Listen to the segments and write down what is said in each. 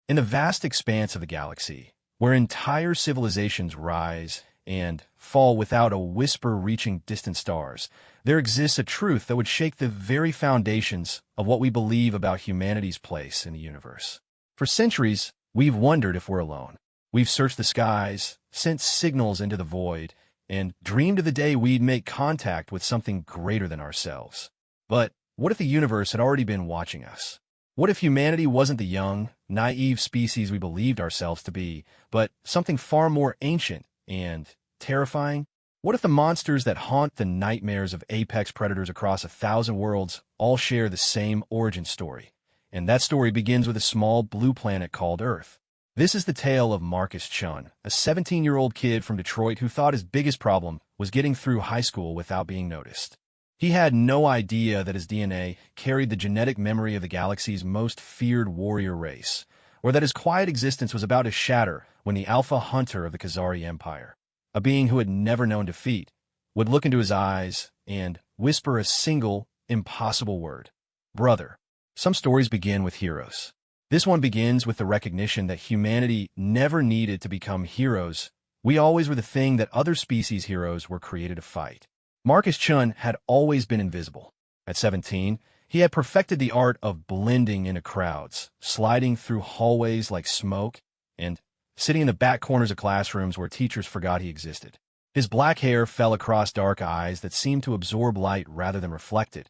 In the vast expanse of the galaxy, where entire civilizations rise and fall without a whisper reaching distant stars, there exists a truth that would shake the very foundations of what we believe about humanity's place in the universe. For centuries, we've wondered if we're alone. We've searched the skies, sent signals into the void, and dreamed of the day we'd make contact with something greater than ourselves. But what if the universe had already been watching us? What if humanity wasn't the young, naive species we believed ourselves to be, but something far more ancient and terrifying? What if the monsters that haunt the nightmares of apex predators across 1,000 worlds all share the same origin story? And that story begins with a small blue planet called Earth. This is the tale of Marcus Chun, a 17-year-old kid from Detroit who thought his biggest problem was getting through high school without being noticed. He had no idea that his DNA carried the genetic memory of the galaxy's most feared warrior race, or that his quiet existence was about to shatter when the alpha hunter of the Khazari Empire, a being who had never known defeat, would look into his eyes and whisper a single, impossible word: brother. Some stories begin with heroes. This one begins with the recognition that humanity never needed to become heroes. We always were the thing that other species' heroes were created to fight. Marcus Chun had always been invisible. At 17, he had perfected the art of blending into crowds, sliding through hallways like smoke, and sitting in the back corners of classrooms where teachers forgot he existed. His black hair fell across dark eyes that seemed to absorb light rather than reflect it,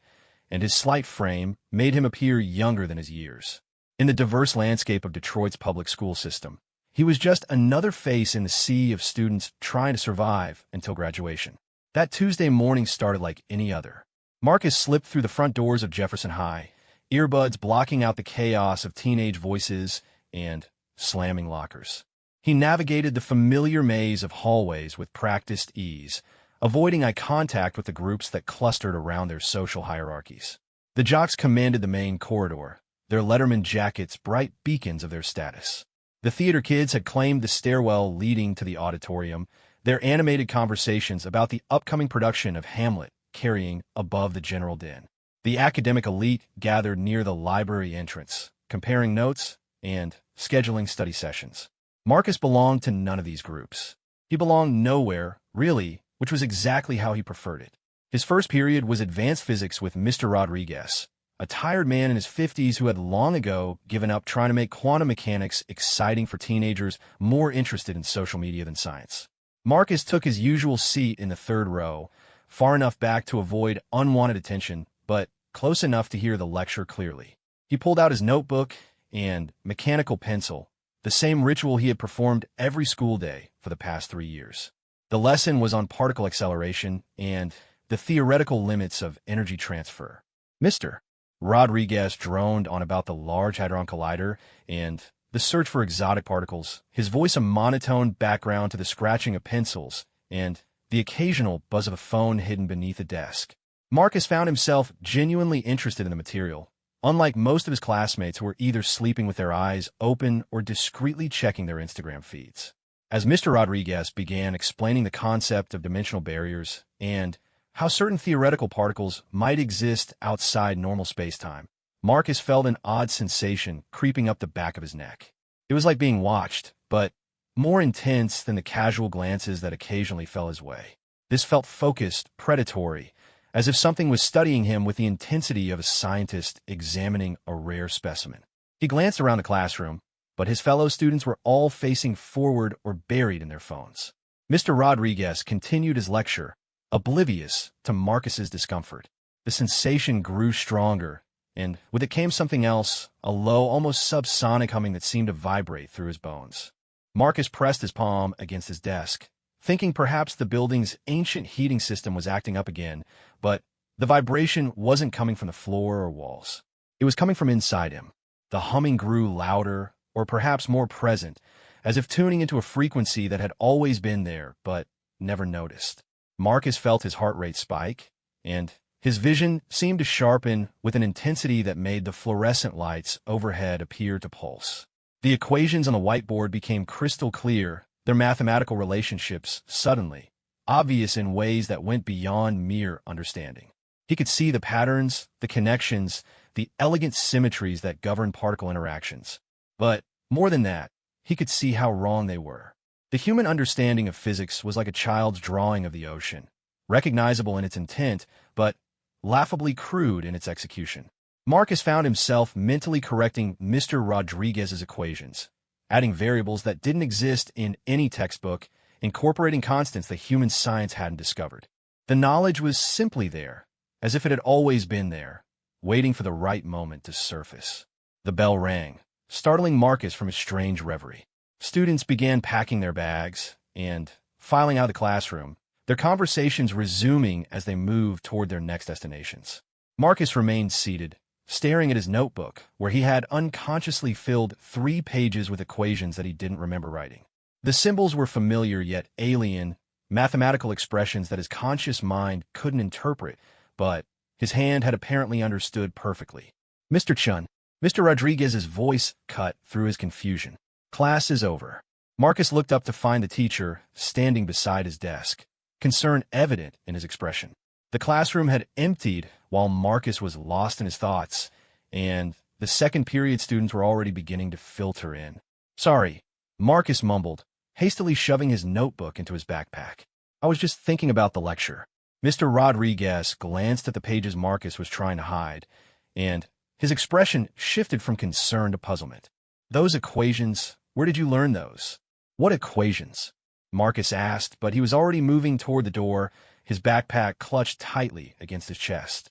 and his slight frame made him appear younger than his years. In the diverse landscape of Detroit's public school system, he was just another face in the sea of students trying to survive until graduation. That Tuesday morning started like any other. Marcus slipped through the front doors of Jefferson High, earbuds blocking out the chaos of teenage voices and slamming lockers. He navigated the familiar maze of hallways with practiced ease, avoiding eye contact with the groups that clustered around their social hierarchies. The jocks commanded the main corridor, their Letterman jackets bright beacons of their status. The theater kids had claimed the stairwell leading to the auditorium, their animated conversations about the upcoming production of Hamlet carrying above the general din. The academic elite gathered near the library entrance, comparing notes and scheduling study sessions. Marcus belonged to none of these groups. He belonged nowhere, really, which was exactly how he preferred it. His first period was advanced physics with Mr. Rodriguez, a tired man in his 50s who had long ago given up trying to make quantum mechanics exciting for teenagers more interested in social media than science. Marcus took his usual seat in the third row, far enough back to avoid unwanted attention, but close enough to hear the lecture clearly. He pulled out his notebook and mechanical pencil, the same ritual he had performed every school day for the past 3 years. The lesson was on particle acceleration and the theoretical limits of energy transfer. Mr. Rodriguez droned on about the Large Hadron Collider and the search for exotic particles, his voice a monotone background to the scratching of pencils and the occasional buzz of a phone hidden beneath a desk. Marcus found himself genuinely interested in the material, unlike most of his classmates who were either sleeping with their eyes open or discreetly checking their Instagram feeds. As Mr. Rodriguez began explaining the concept of dimensional barriers and how certain theoretical particles might exist outside normal space-time, Marcus felt an odd sensation creeping up the back of his neck. It was like being watched, but more intense than the casual glances that occasionally fell his way. This felt focused, predatory, as if something was studying him with the intensity of a scientist examining a rare specimen. He glanced around the classroom, but his fellow students were all facing forward or buried in their phones. Mr. Rodriguez continued his lecture, oblivious to Marcus's discomfort. The sensation grew stronger, and with it came something else, a low, almost subsonic humming that seemed to vibrate through his bones. Marcus pressed his palm against his desk, thinking perhaps the building's ancient heating system was acting up again, but the vibration wasn't coming from the floor or walls. It was coming from inside him. The humming grew louder, or perhaps more present, as if tuning into a frequency that had always been there, but never noticed. Marcus felt his heart rate spike, and his vision seemed to sharpen with an intensity that made the fluorescent lights overhead appear to pulse. The equations on the whiteboard became crystal clear, their mathematical relationships suddenly obvious in ways that went beyond mere understanding. He could see the patterns, the connections, the elegant symmetries that govern particle interactions. But More than that, he could see how wrong they were. The human understanding of physics was like a child's drawing of the ocean, recognizable in its intent, but laughably crude in its execution. Marcus found himself mentally correcting Mr. Rodriguez's equations, adding variables that didn't exist in any textbook, incorporating constants that human science hadn't discovered. The knowledge was simply there, as if it had always been there, waiting for the right moment to surface. The bell rang, startling Marcus from his strange reverie. Students began packing their bags and filing out of the classroom, their conversations resuming as they moved toward their next destinations. Marcus remained seated, staring at his notebook, where he had unconsciously filled 3 pages with equations that he didn't remember writing. The symbols were familiar yet alien, mathematical expressions that his conscious mind couldn't interpret, but his hand had apparently understood perfectly. "Mr. Chun." Mr. Rodriguez's voice cut through his confusion. "Class is over." Marcus looked up to find the teacher standing beside his desk, concern evident in his expression. The classroom had emptied while Marcus was lost in his thoughts, and the second period students were already beginning to filter in. "Sorry," Marcus mumbled, hastily shoving his notebook into his backpack. "I was just thinking about the lecture." Mr. Rodriguez glanced at the pages Marcus was trying to hide, and his expression shifted from concern to puzzlement. "Those equations, where did you learn those?" "What equations?" Marcus asked, but he was already moving toward the door, his backpack clutched tightly against his chest.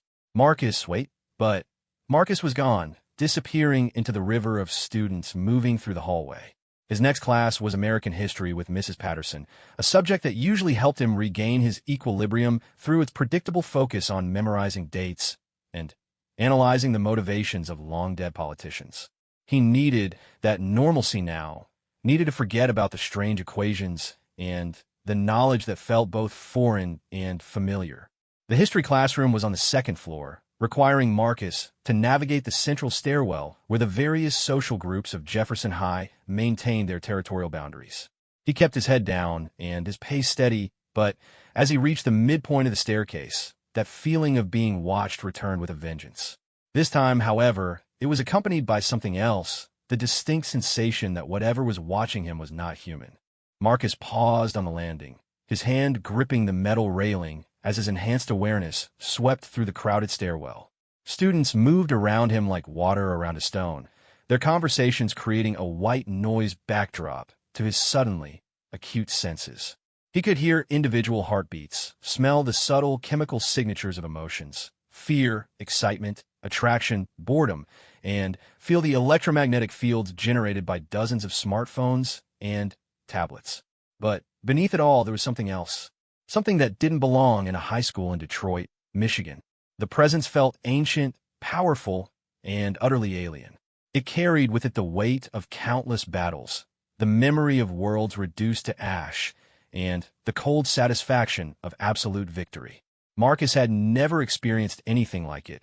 Wait, but Marcus was gone, disappearing into the river of students moving through the hallway. His next class was American history with Mrs. Patterson, a subject that usually helped him regain his equilibrium through its predictable focus on memorizing dates and analyzing the motivations of long-dead politicians. He needed that normalcy now, needed to forget about the strange equations and the knowledge that felt both foreign and familiar. The history classroom was on the 2nd floor, requiring Marcus to navigate the central stairwell where the various social groups of Jefferson High maintained their territorial boundaries. He kept his head down and his pace steady, but as he reached the midpoint of the staircase, that feeling of being watched returned with a vengeance. This time, however, it was accompanied by something else, the distinct sensation that whatever was watching him was not human. Marcus paused on the landing, his hand gripping the metal railing as his enhanced awareness swept through the crowded stairwell. Students moved around him like water around a stone, their conversations creating a white noise backdrop to his suddenly acute senses. He could hear individual heartbeats, smell the subtle chemical signatures of emotions, fear, excitement, attraction, boredom, and feel the electromagnetic fields generated by dozens of smartphones and tablets. But beneath it all, there was something else. Something that didn't belong in a high school in Detroit, Michigan. The presence felt ancient, powerful, and utterly alien. It carried with it the weight of countless battles, the memory of worlds reduced to ash, and the cold satisfaction of absolute victory. Marcus had never experienced anything like it,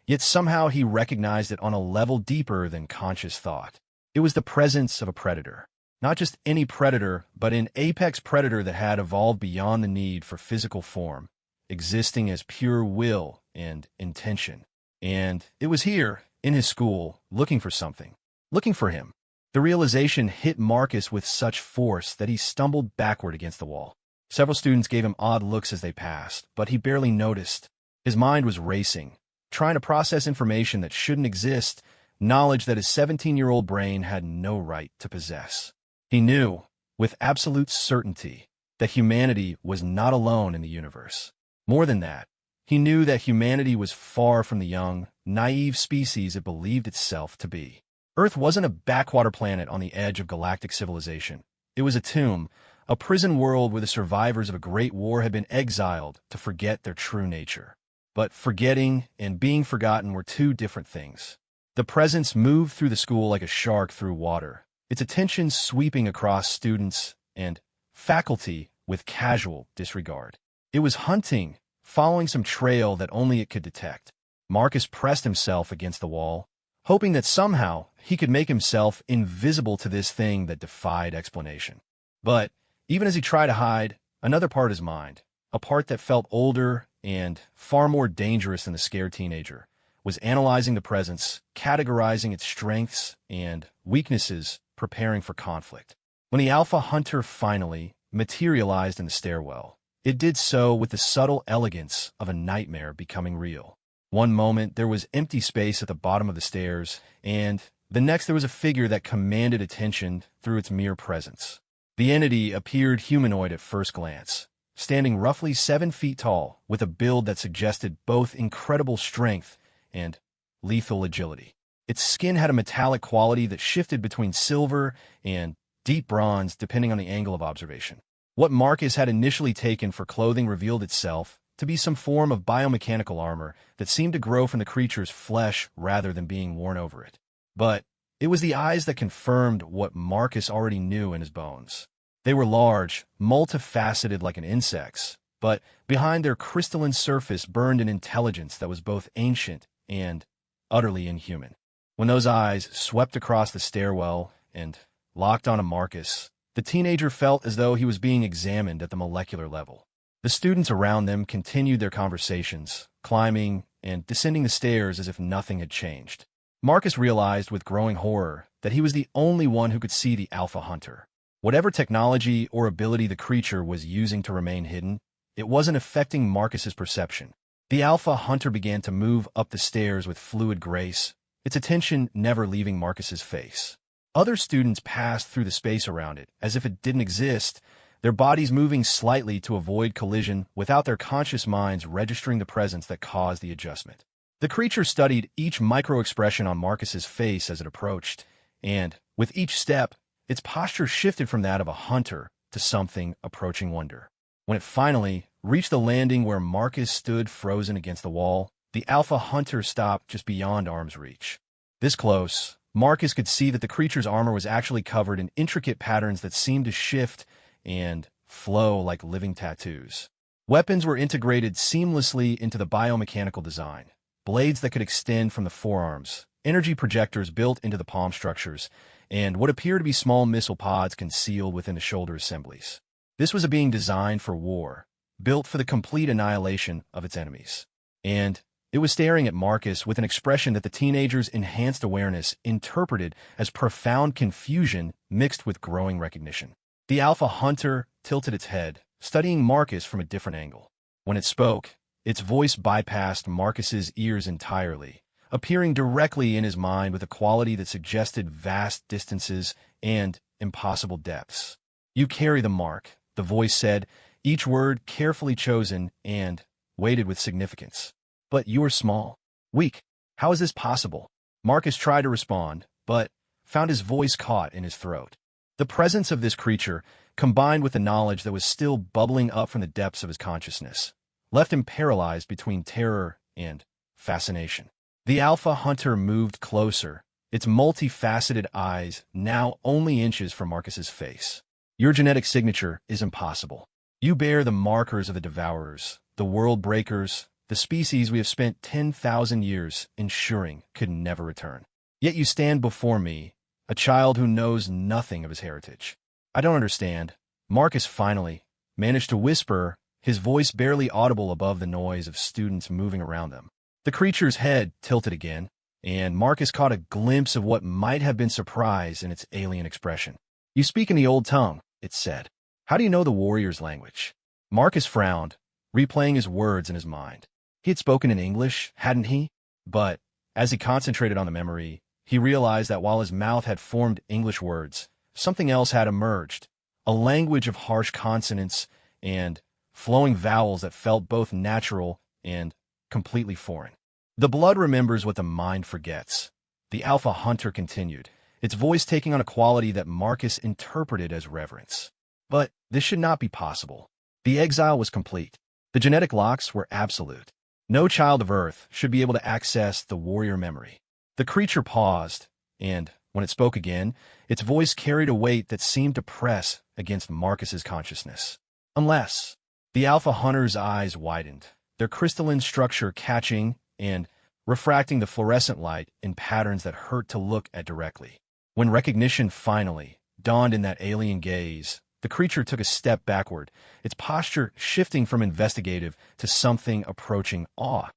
yet somehow he recognized it on a level deeper than conscious thought. It was the presence of a predator. Not just any predator, but an apex predator that had evolved beyond the need for physical form, existing as pure will and intention. And it was here, in his school, looking for something. Looking for him. The realization hit Marcus with such force that he stumbled backward against the wall. Several students gave him odd looks as they passed, but he barely noticed. His mind was racing, trying to process information that shouldn't exist, knowledge that his 17-year-old brain had no right to possess. He knew, with absolute certainty, that humanity was not alone in the universe. More than that, he knew that humanity was far from the young, naive species it believed itself to be. Earth wasn't a backwater planet on the edge of galactic civilization. It was a tomb, a prison world where the survivors of a great war had been exiled to forget their true nature. But forgetting and being forgotten were 2 different things. The presence moved through the school like a shark through water, its attention sweeping across students and faculty with casual disregard. It was hunting, following some trail that only it could detect. Marcus pressed himself against the wall, hoping that somehow he could make himself invisible to this thing that defied explanation. But even as he tried to hide, another part of his mind, a part that felt older and far more dangerous than the scared teenager, was analyzing the presence, categorizing its strengths and weaknesses preparing for conflict. When the alpha hunter finally materialized in the stairwell, it did so with the subtle elegance of a nightmare becoming real. One moment there was empty space at the bottom of the stairs, and the next there was a figure that commanded attention through its mere presence. The entity appeared humanoid at first glance, standing roughly 7 feet tall, with a build that suggested both incredible strength and lethal agility. Its skin had a metallic quality that shifted between silver and deep bronze depending on the angle of observation. What Marcus had initially taken for clothing revealed itself to be some form of biomechanical armor that seemed to grow from the creature's flesh rather than being worn over it. But it was the eyes that confirmed what Marcus already knew in his bones. They were large, multifaceted like an insect's, but behind their crystalline surface burned an intelligence that was both ancient and utterly inhuman. When those eyes swept across the stairwell and locked onto Marcus, the teenager felt as though he was being examined at the molecular level. The students around them continued their conversations, climbing and descending the stairs as if nothing had changed. Marcus realized with growing horror that he was the only one who could see the alpha hunter. Whatever technology or ability the creature was using to remain hidden, it wasn't affecting Marcus's perception. The alpha hunter began to move up the stairs with fluid grace, its attention never leaving Marcus's face. Other students passed through the space around it, as if it didn't exist, their bodies moving slightly to avoid collision without their conscious minds registering the presence that caused the adjustment. The creature studied each micro-expression on Marcus's face as it approached, and, with each step, its posture shifted from that of a hunter to something approaching wonder. When it finally reached the landing where Marcus stood frozen against the wall, the alpha hunter stopped just beyond arm's reach. This close, Marcus could see that the creature's armor was actually covered in intricate patterns that seemed to shift and flow like living tattoos. Weapons were integrated seamlessly into the biomechanical design. Blades that could extend from the forearms, energy projectors built into the palm structures, and what appeared to be small missile pods concealed within the shoulder assemblies. This was a being designed for war, built for the complete annihilation of its enemies. And it was staring at Marcus with an expression that the teenager's enhanced awareness interpreted as profound confusion mixed with growing recognition. The alpha hunter tilted its head, studying Marcus from a different angle. When it spoke, its voice bypassed Marcus's ears entirely, appearing directly in his mind with a quality that suggested vast distances and impossible depths. "You carry the mark," the voice said, each word carefully chosen and weighted with significance. "But you are small, weak. How is this possible?" Marcus tried to respond, but found his voice caught in his throat. The presence of this creature, combined with the knowledge that was still bubbling up from the depths of his consciousness, left him paralyzed between terror and fascination. The alpha hunter moved closer, its multifaceted eyes now only inches from Marcus's face. "Your genetic signature is impossible. You bear the markers of the Devourers, the World Breakers, the species we have spent 10,000 years ensuring could never return. Yet you stand before me, a child who knows nothing of his heritage." "I don't understand," Marcus finally managed to whisper, his voice barely audible above the noise of students moving around them. The creature's head tilted again, and Marcus caught a glimpse of what might have been surprise in its alien expression. "You speak in the old tongue," it said. "How do you know the warrior's language?" Marcus frowned, replaying his words in his mind. He had spoken in English, hadn't he? But as he concentrated on the memory, he realized that while his mouth had formed English words, something else had emerged, a language of harsh consonants and flowing vowels that felt both natural and completely foreign. "The blood remembers what the mind forgets," the alpha hunter continued, its voice taking on a quality that Marcus interpreted as reverence. But this should not be possible. The exile was complete. The genetic locks were absolute. No child of Earth should be able to access the warrior memory. The creature paused, and when it spoke again, its voice carried a weight that seemed to press against Marcus's consciousness. "Unless..." The alpha hunter's eyes widened, their crystalline structure catching and refracting the fluorescent light in patterns that hurt to look at directly. When recognition finally dawned in that alien gaze, the creature took a step backward, its posture shifting from investigative to something approaching awe.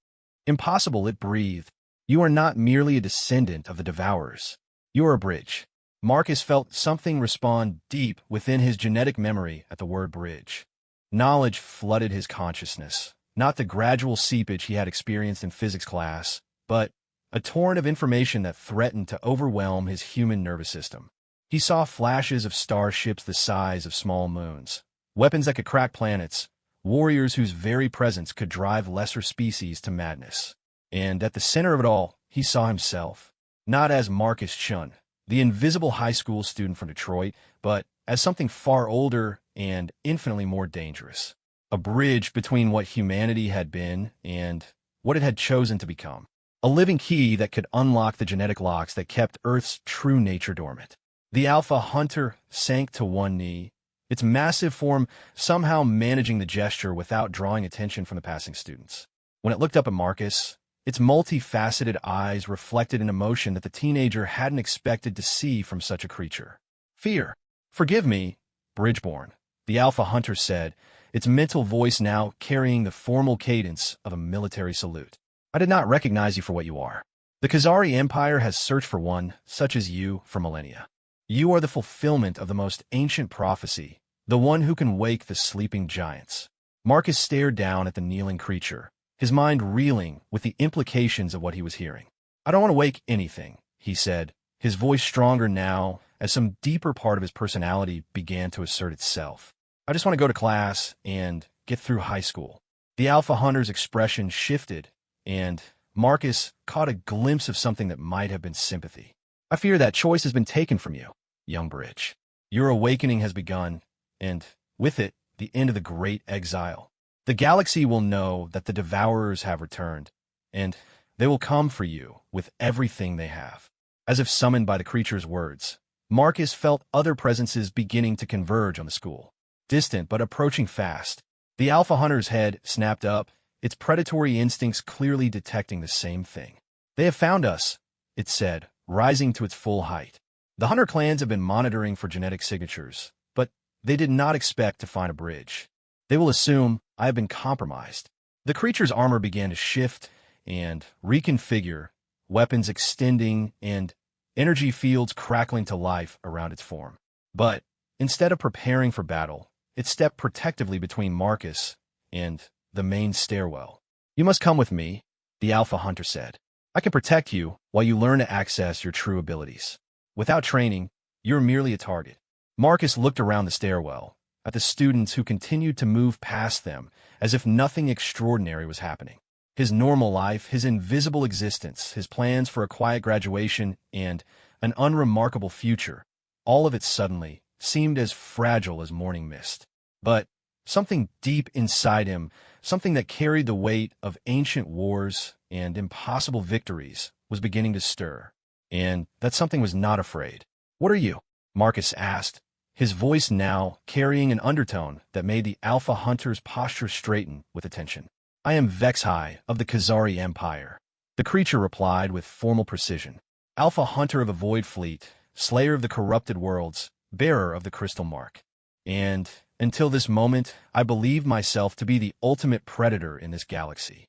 "Impossible," it breathed. "You are not merely a descendant of the Devourers. You are a bridge. Marcus felt something respond deep within his genetic memory at the word bridge. Knowledge flooded his consciousness, not the gradual seepage he had experienced in physics class, but a torrent of information that threatened to overwhelm his human nervous system. He saw flashes of starships the size of small moons, weapons that could crack planets, warriors whose very presence could drive lesser species to madness. And at the center of it all, he saw himself, not as Marcus Chun, the invisible high school student from Detroit, but as something far older and infinitely more dangerous. A bridge between what humanity had been and what it had chosen to become. A living key that could unlock the genetic locks that kept Earth's true nature dormant. The Alpha Hunter sank to one knee, its massive form somehow managing the gesture without drawing attention from the passing students. When it looked up at Marcus, its multifaceted eyes reflected an emotion that the teenager hadn't expected to see from such a creature. Fear. "Forgive me, Bridgeborn," the Alpha Hunter said, its mental voice now carrying the formal cadence of a military salute. "I did not recognize you for what you are. The Khazari Empire has searched for one, such as you, for millennia. You are the fulfillment of the most ancient prophecy, the one who can wake the sleeping giants." Marcus stared down at the kneeling creature, his mind reeling with the implications of what he was hearing. "I don't want to wake anything," he said, his voice stronger now as some deeper part of his personality began to assert itself. "I just want to go to class and get through high school." The Alpha Hunter's expression shifted, and Marcus caught a glimpse of something that might have been sympathy. "I fear that choice has been taken from you, young Bridge. Your awakening has begun, and with it, the end of the great exile. The galaxy will know that the Devourers have returned, and they will come for you with everything they have." As if summoned by the creature's words, Marcus felt other presences beginning to converge on the school. Distant but approaching fast, the Alpha Hunter's head snapped up, its predatory instincts clearly detecting the same thing. "They have found us," it said, rising to its full height. "The Hunter clans have been monitoring for genetic signatures, but they did not expect to find a bridge. They will assume I have been compromised." The creature's armor began to shift and reconfigure, weapons extending and energy fields crackling to life around its form. But instead of preparing for battle, it stepped protectively between Marcus and the main stairwell. "You must come with me," the Alpha Hunter said. "I can protect you while you learn to access your true abilities. Without training, you're merely a target." Marcus looked around the stairwell, at the students who continued to move past them as if nothing extraordinary was happening. His normal life, his invisible existence, his plans for a quiet graduation, and an unremarkable future, all of it suddenly seemed as fragile as morning mist. But something deep inside him, something that carried the weight of ancient wars and impossible victories, was beginning to stir. And that something was not afraid. "What are you?" Marcus asked, his voice now carrying an undertone that made the Alpha Hunter's posture straighten with attention. "I am Vexhai of the Khazari Empire," the creature replied with formal precision. "Alpha Hunter of a Void Fleet, Slayer of the Corrupted Worlds, Bearer of the Crystal Mark. And until this moment, I believed myself to be the ultimate predator in this galaxy."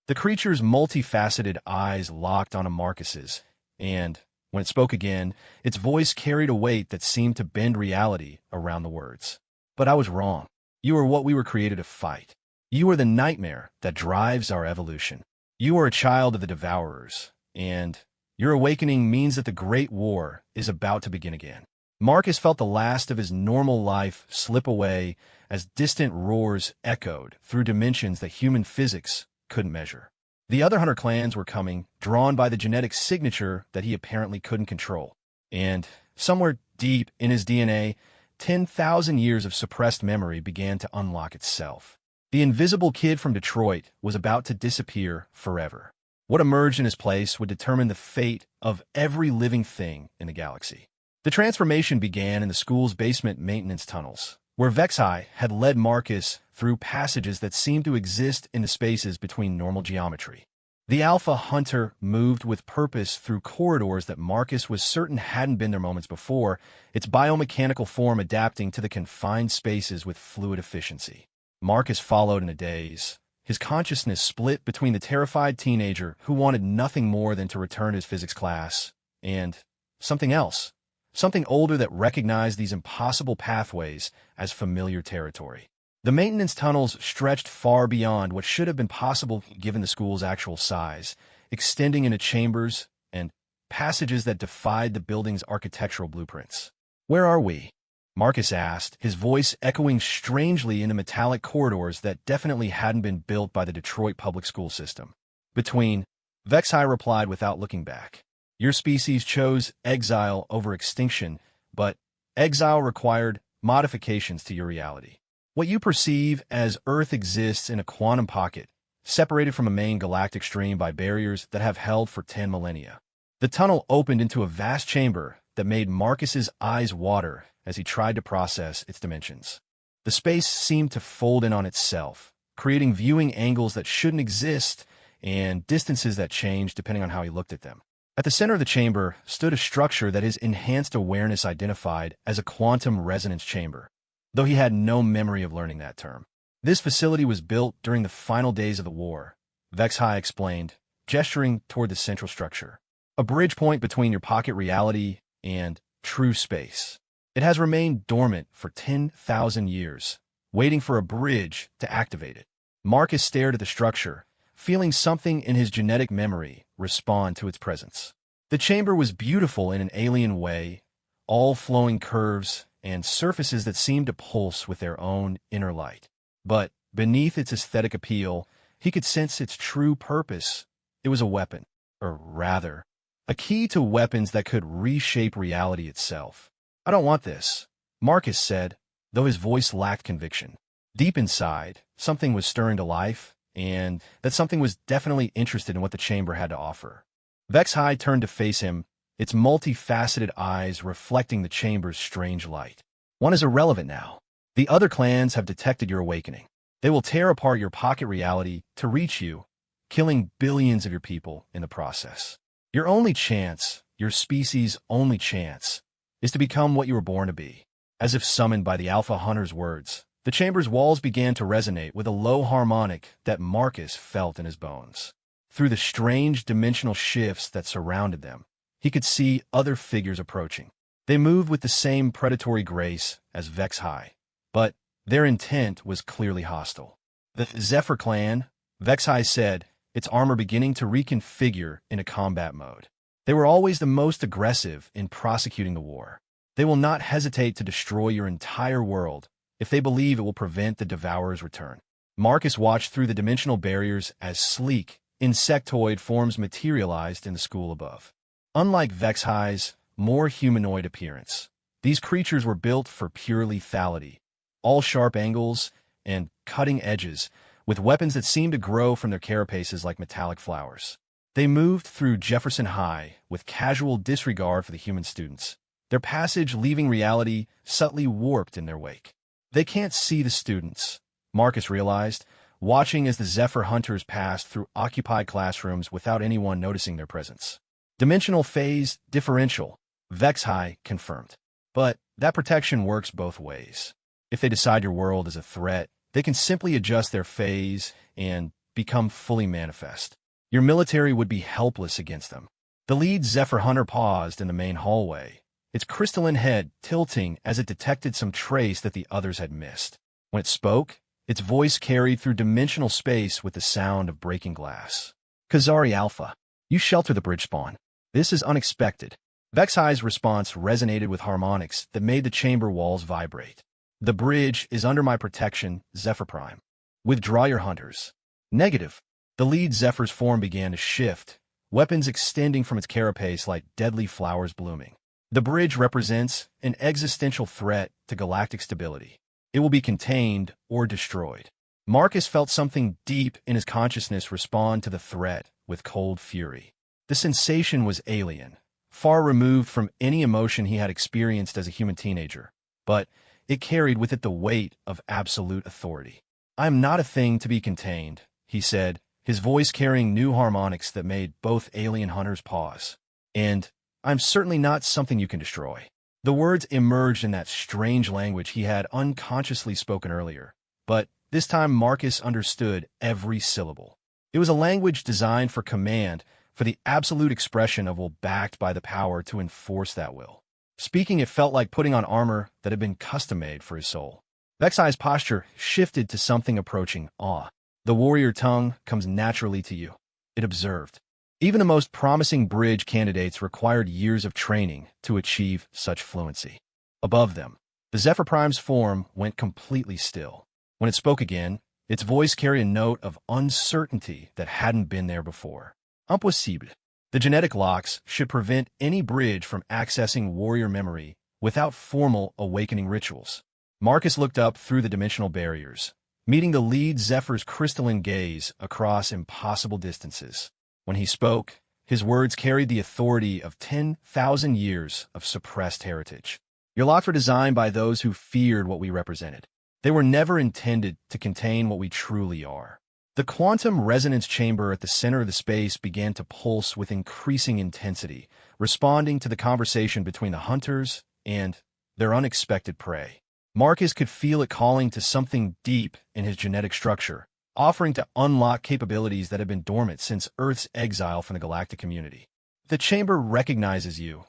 The creature's multifaceted eyes locked onto Marcus's, and when it spoke again, its voice carried a weight that seemed to bend reality around the words. "But I was wrong. You are what we were created to fight. You are the nightmare that drives our evolution. You are a child of the Devourers, and your awakening means that the Great War is about to begin again." Marcus felt the last of his normal life slip away as distant roars echoed through dimensions that human physics couldn't measure. The other Hunter clans were coming, drawn by the genetic signature that he apparently couldn't control. And somewhere deep in his DNA, 10,000 years of suppressed memory began to unlock itself. The invisible kid from Detroit was about to disappear forever. What emerged in his place would determine the fate of every living thing in the galaxy. The transformation began in the school's basement maintenance tunnels, where Vexhai had led Marcus through passages that seemed to exist in the spaces between normal geometry. The Alpha Hunter moved with purpose through corridors that Marcus was certain hadn't been there moments before, its biomechanical form adapting to the confined spaces with fluid efficiency. Marcus followed in a daze, his consciousness split between the terrified teenager who wanted nothing more than to return to his physics class, and something else, something older that recognized these impossible pathways as familiar territory. The maintenance tunnels stretched far beyond what should have been possible given the school's actual size, extending into chambers and passages that defied the building's architectural blueprints. "Where are we?" Marcus asked, his voice echoing strangely in the metallic corridors that definitely hadn't been built by the Detroit public school system. "Between," Vexhai replied without looking back. "Your species chose exile over extinction, but exile required modifications to your reality. What you perceive as Earth exists in a quantum pocket, separated from a main galactic stream by barriers that have held for 10 millennia. The tunnel opened into a vast chamber that made Marcus's eyes water as he tried to process its dimensions. The space seemed to fold in on itself, creating viewing angles that shouldn't exist and distances that changed depending on how he looked at them. At the center of the chamber stood a structure that his enhanced awareness identified as a quantum resonance chamber, though he had no memory of learning that term. This facility was built during the final days of the war, Vexhai explained, gesturing toward the central structure. A bridge point between your pocket reality and true space. It has remained dormant for 10,000 years, waiting for a bridge to activate it. Marcus stared at the structure, feeling something in his genetic memory respond to its presence. The chamber was beautiful in an alien way, all flowing curves and surfaces that seemed to pulse with their own inner light. But beneath its aesthetic appeal, he could sense its true purpose. It was a weapon, or rather, a key to weapons that could reshape reality itself. "I don't want this," Marcus said, though his voice lacked conviction. Deep inside, something was stirring to life, and that something was definitely interested in what the chamber had to offer. Vexhai turned to face him, its multifaceted eyes reflecting the chamber's strange light. "One is irrelevant now. The other clans have detected your awakening. They will tear apart your pocket reality to reach you, killing billions of your people in the process. Your only chance, your species' only chance, is to become what you were born to be." As if summoned by the Alpha Hunter's words, the chamber's walls began to resonate with a low harmonic that Marcus felt in his bones. Through the strange dimensional shifts that surrounded them, he could see other figures approaching. They moved with the same predatory grace as Vexhai, but their intent was clearly hostile. "The Zephyr clan," Vexhai said, its armor beginning to reconfigure into combat mode. "They were always the most aggressive in prosecuting the war. They will not hesitate to destroy your entire world if they believe it will prevent the Devourer's return." Marcus watched through the dimensional barriers as sleek, insectoid forms materialized in the school above. Unlike Vexhai's more humanoid appearance, these creatures were built for pure lethality, all sharp angles and cutting edges, with weapons that seemed to grow from their carapaces like metallic flowers. They moved through Jefferson High with casual disregard for the human students, their passage leaving reality subtly warped in their wake. "They can't see the students," Marcus realized, watching as the Zephyr Hunters passed through occupied classrooms without anyone noticing their presence. "Dimensional phase differential," Vexhai confirmed. "But that protection works both ways. If they decide your world is a threat, they can simply adjust their phase and become fully manifest. Your military would be helpless against them." The lead Zephyr Hunter paused in the main hallway, its crystalline head tilting as it detected some trace that the others had missed. When it spoke, its voice carried through dimensional space with the sound of breaking glass. "Kazari Alpha, you shelter the bridge spawn. This is unexpected." Vexhai's response resonated with harmonics that made the chamber walls vibrate. "The bridge is under my protection, Zephyr Prime. Withdraw your hunters." "Negative." The lead Zephyr's form began to shift, weapons extending from its carapace like deadly flowers blooming. "The bridge represents an existential threat to galactic stability. It will be contained or destroyed." Marcus felt something deep in his consciousness respond to the threat with cold fury. The sensation was alien, far removed from any emotion he had experienced as a human teenager, but it carried with it the weight of absolute authority. "I am not a thing to be contained," he said, his voice carrying new harmonics that made both alien hunters pause. "And I'm certainly not something you can destroy." The words emerged in that strange language he had unconsciously spoken earlier, but this time Marcus understood every syllable. It was a language designed for command, for the absolute expression of will backed by the power to enforce that will. Speaking, it felt like putting on armor that had been custom-made for his soul. Vexai's posture shifted to something approaching awe. The warrior tongue comes naturally to you, it observed. Even the most promising bridge candidates required years of training to achieve such fluency. Above them, the Zephyr Prime's form went completely still. When it spoke again, its voice carried a note of uncertainty that hadn't been there before. Impossible. The genetic locks should prevent any bridge from accessing warrior memory without formal awakening rituals. Marcus looked up through the dimensional barriers, meeting the lead Zephyr's crystalline gaze across impossible distances. When he spoke, his words carried the authority of 10,000 years of suppressed heritage. Your locks were designed by those who feared what we represented. They were never intended to contain what we truly are. The quantum resonance chamber at the center of the space began to pulse with increasing intensity, responding to the conversation between the hunters and their unexpected prey. Marcus could feel it calling to something deep in his genetic structure, offering to unlock capabilities that had been dormant since Earth's exile from the galactic community. The chamber recognizes you,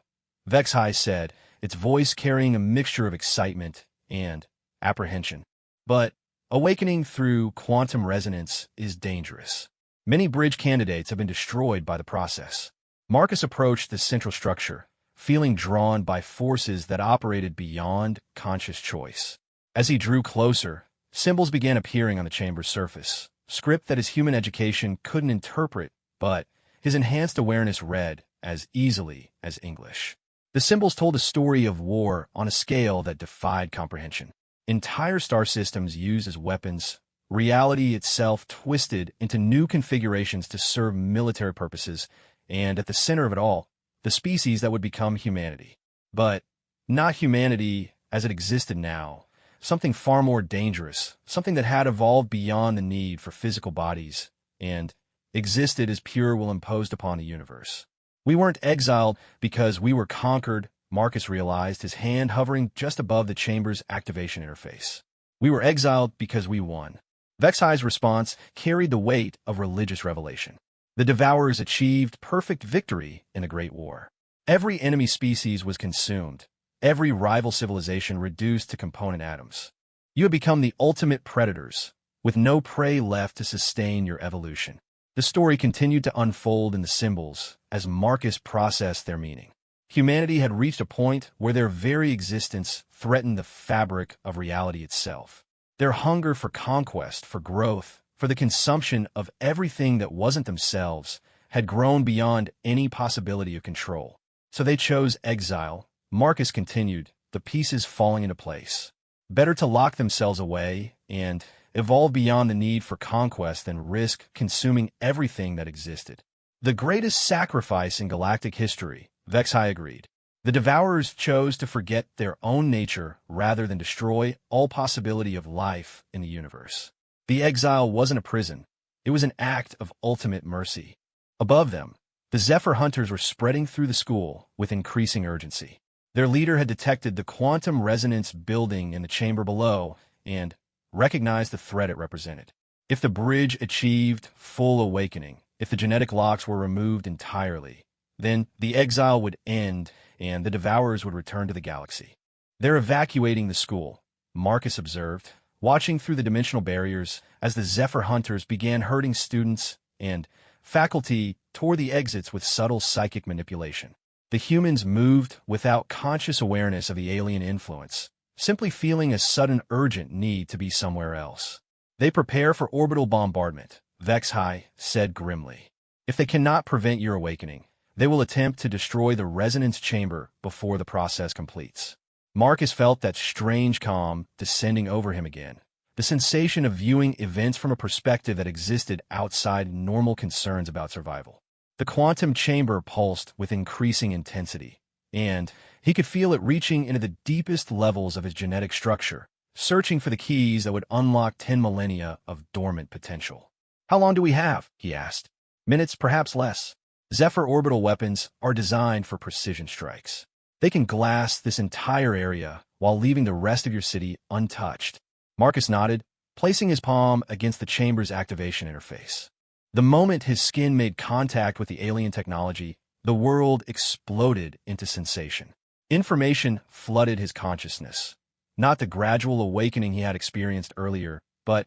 Vexai said, its voice carrying a mixture of excitement and apprehension. But awakening through quantum resonance is dangerous. Many bridge candidates have been destroyed by the process. Marcus approached the central structure, feeling drawn by forces that operated beyond conscious choice. As he drew closer, symbols began appearing on the chamber's surface, script that his human education couldn't interpret, but his enhanced awareness read as easily as English. The symbols told a story of war on a scale that defied comprehension. Entire star systems used as weapons, reality itself twisted into new configurations to serve military purposes, and at the center of it all, the species that would become humanity. But not humanity as it existed now, something far more dangerous, something that had evolved beyond the need for physical bodies and existed as pure will imposed upon the universe. We weren't exiled because we were conquered, Marcus realized, his hand hovering just above the chamber's activation interface. We were exiled because we won. Vexai's response carried the weight of religious revelation. The Devourers achieved perfect victory in the Great War. Every enemy species was consumed, every rival civilization reduced to component atoms. You had become the ultimate predators, with no prey left to sustain your evolution. The story continued to unfold in the symbols as Marcus processed their meaning. Humanity had reached a point where their very existence threatened the fabric of reality itself. Their hunger for conquest, for growth, for the consumption of everything that wasn't themselves had grown beyond any possibility of control. So they chose exile. Marcus continued, the pieces falling into place. Better to lock themselves away and evolve beyond the need for conquest than risk consuming everything that existed. The greatest sacrifice in galactic history, Vexai agreed. The Devourers chose to forget their own nature rather than destroy all possibility of life in the universe. The exile wasn't a prison. It was an act of ultimate mercy. Above them, the Zephyr Hunters were spreading through the school with increasing urgency. Their leader had detected the quantum resonance building in the chamber below and recognized the threat it represented. If the bridge achieved full awakening, if the genetic locks were removed entirely, then the exile would end and the Devourers would return to the galaxy. They're evacuating the school, Marcus observed, watching through the dimensional barriers as the Zephyr Hunters began herding students and faculty toward the exits with subtle psychic manipulation. The humans moved without conscious awareness of the alien influence, simply feeling a sudden urgent need to be somewhere else. They prepare for orbital bombardment, Vexai said grimly. If they cannot prevent your awakening, they will attempt to destroy the resonance chamber before the process completes. Marcus felt that strange calm descending over him again, the sensation of viewing events from a perspective that existed outside normal concerns about survival. The quantum chamber pulsed with increasing intensity, and he could feel it reaching into the deepest levels of his genetic structure, searching for the keys that would unlock 10 millennia of dormant potential. How long do we have? He asked. Minutes, perhaps less. Zephyr orbital weapons are designed for precision strikes. They can glass this entire area while leaving the rest of your city untouched. Marcus nodded, placing his palm against the chamber's activation interface. The moment his skin made contact with the alien technology, the world exploded into sensation. Information flooded his consciousness. Not the gradual awakening he had experienced earlier, but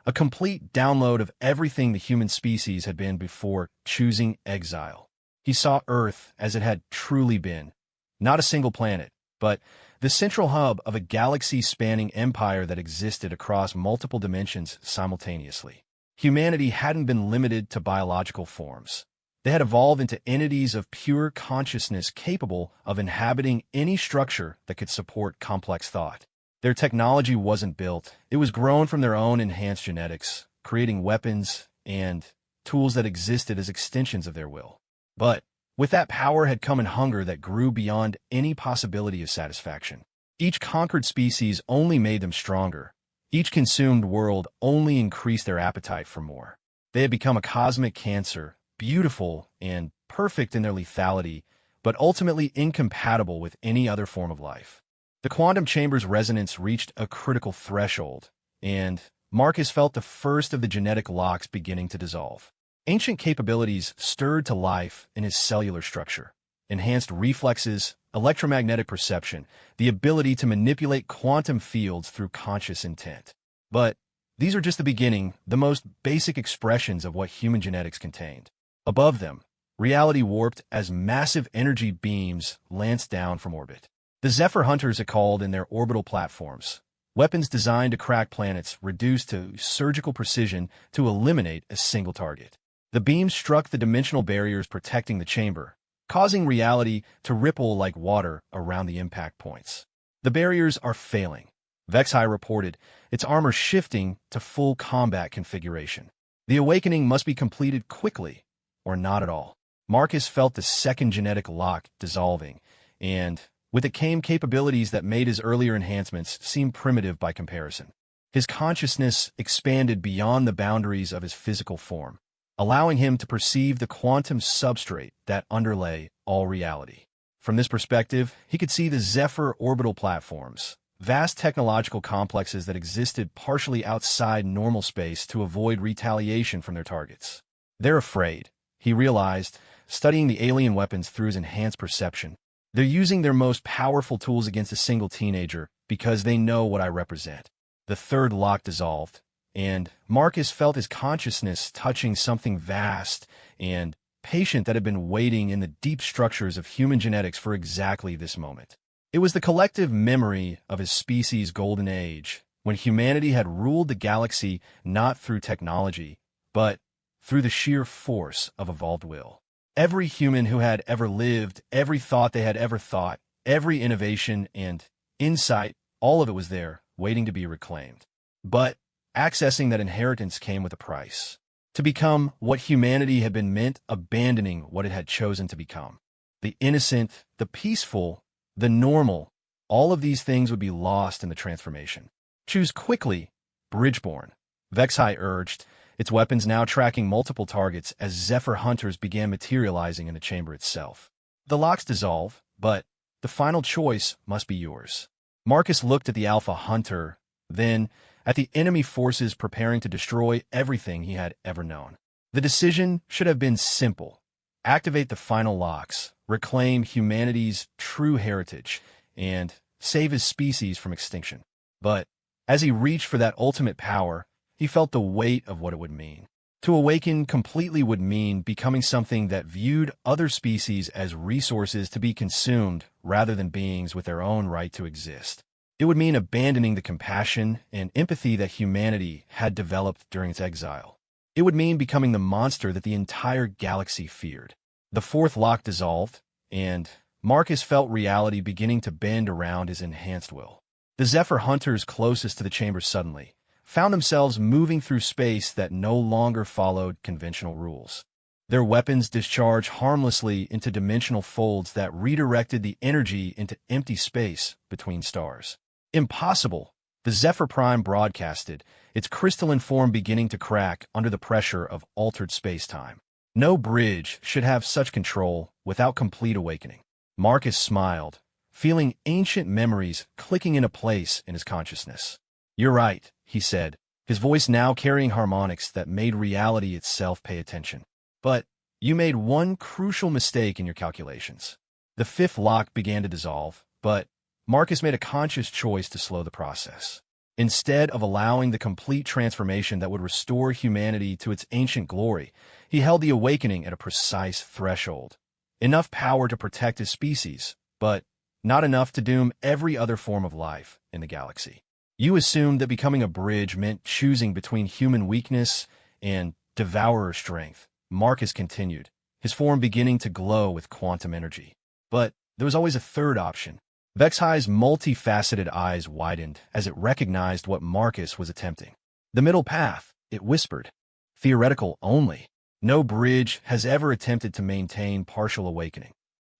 a complete download of everything the human species had been before choosing exile. He saw Earth as it had truly been, not a single planet, but the central hub of a galaxy-spanning empire that existed across multiple dimensions simultaneously. Humanity hadn't been limited to biological forms. They had evolved into entities of pure consciousness capable of inhabiting any structure that could support complex thought. Their technology wasn't built. It was grown from their own enhanced genetics, creating weapons and tools that existed as extensions of their will. But with that power had come a hunger that grew beyond any possibility of satisfaction. Each conquered species only made them stronger. Each consumed world only increased their appetite for more. They had become a cosmic cancer, beautiful and perfect in their lethality, but ultimately incompatible with any other form of life. The quantum chamber's resonance reached a critical threshold, and Marcus felt the first of the genetic locks beginning to dissolve. Ancient capabilities stirred to life in his cellular structure. Enhanced reflexes, electromagnetic perception, the ability to manipulate quantum fields through conscious intent. But these are just the beginning, the most basic expressions of what human genetics contained. Above them, reality warped as massive energy beams lanced down from orbit. The Zephyr Hunters are called in their orbital platforms, weapons designed to crack planets reduced to surgical precision to eliminate a single target. The beams struck the dimensional barriers protecting the chamber, causing reality to ripple like water around the impact points. The barriers are failing. Vexai reported, its armor shifting to full combat configuration. The awakening must be completed quickly, or not at all. Marcus felt the second genetic lock dissolving, and with it came capabilities that made his earlier enhancements seem primitive by comparison. His consciousness expanded beyond the boundaries of his physical form, allowing him to perceive the quantum substrate that underlay all reality. From this perspective, he could see the Zephyr orbital platforms, vast technological complexes that existed partially outside normal space to avoid retaliation from their targets. They're afraid, he realized, studying the alien weapons through his enhanced perception. They're using their most powerful tools against a single teenager because they know what I represent. The third lock dissolved, and Marcus felt his consciousness touching something vast and patient that had been waiting in the deep structures of human genetics for exactly this moment. It was the collective memory of his species' golden age, when humanity had ruled the galaxy not through technology, but through the sheer force of evolved will. Every human who had ever lived, every thought they had ever thought, every innovation and insight, all of it was there, waiting to be reclaimed. But accessing that inheritance came with a price. To become what humanity had been meant, abandoning what it had chosen to become. The innocent, the peaceful, the normal, all of these things would be lost in the transformation. Choose quickly, Bridgeborn, Vexai urged, its weapons now tracking multiple targets as Zephyr Hunters began materializing in the chamber itself. The locks dissolve, but the final choice must be yours. Marcus looked at the Alpha Hunter, then at the enemy forces preparing to destroy everything he had ever known. The decision should have been simple. Activate the final locks, reclaim humanity's true heritage, and save his species from extinction. But as he reached for that ultimate power, he felt the weight of what it would mean. To awaken completely would mean becoming something that viewed other species as resources to be consumed rather than beings with their own right to exist. It would mean abandoning the compassion and empathy that humanity had developed during its exile. It would mean becoming the monster that the entire galaxy feared. The fourth lock dissolved, and Marcus felt reality beginning to bend around his enhanced will. The Zephyr Hunters closest to the chamber suddenly found themselves moving through space that no longer followed conventional rules. Their weapons discharged harmlessly into dimensional folds that redirected the energy into empty space between stars. Impossible, the Zephyr Prime broadcasted, its crystalline form beginning to crack under the pressure of altered space-time. No bridge should have such control without complete awakening. Marcus smiled, feeling ancient memories clicking into place in his consciousness. You're right, he said, his voice now carrying harmonics that made reality itself pay attention. But you made one crucial mistake in your calculations. The fifth lock began to dissolve, but Marcus made a conscious choice to slow the process. Instead of allowing the complete transformation that would restore humanity to its ancient glory, he held the awakening at a precise threshold. Enough power to protect his species, but not enough to doom every other form of life in the galaxy. You assumed that becoming a bridge meant choosing between human weakness and devourer strength, Marcus continued, his form beginning to glow with quantum energy. But there was always a third option. Vexhi's multifaceted eyes widened as it recognized what Marcus was attempting. The middle path, it whispered. Theoretical only. No bridge has ever attempted to maintain partial awakening.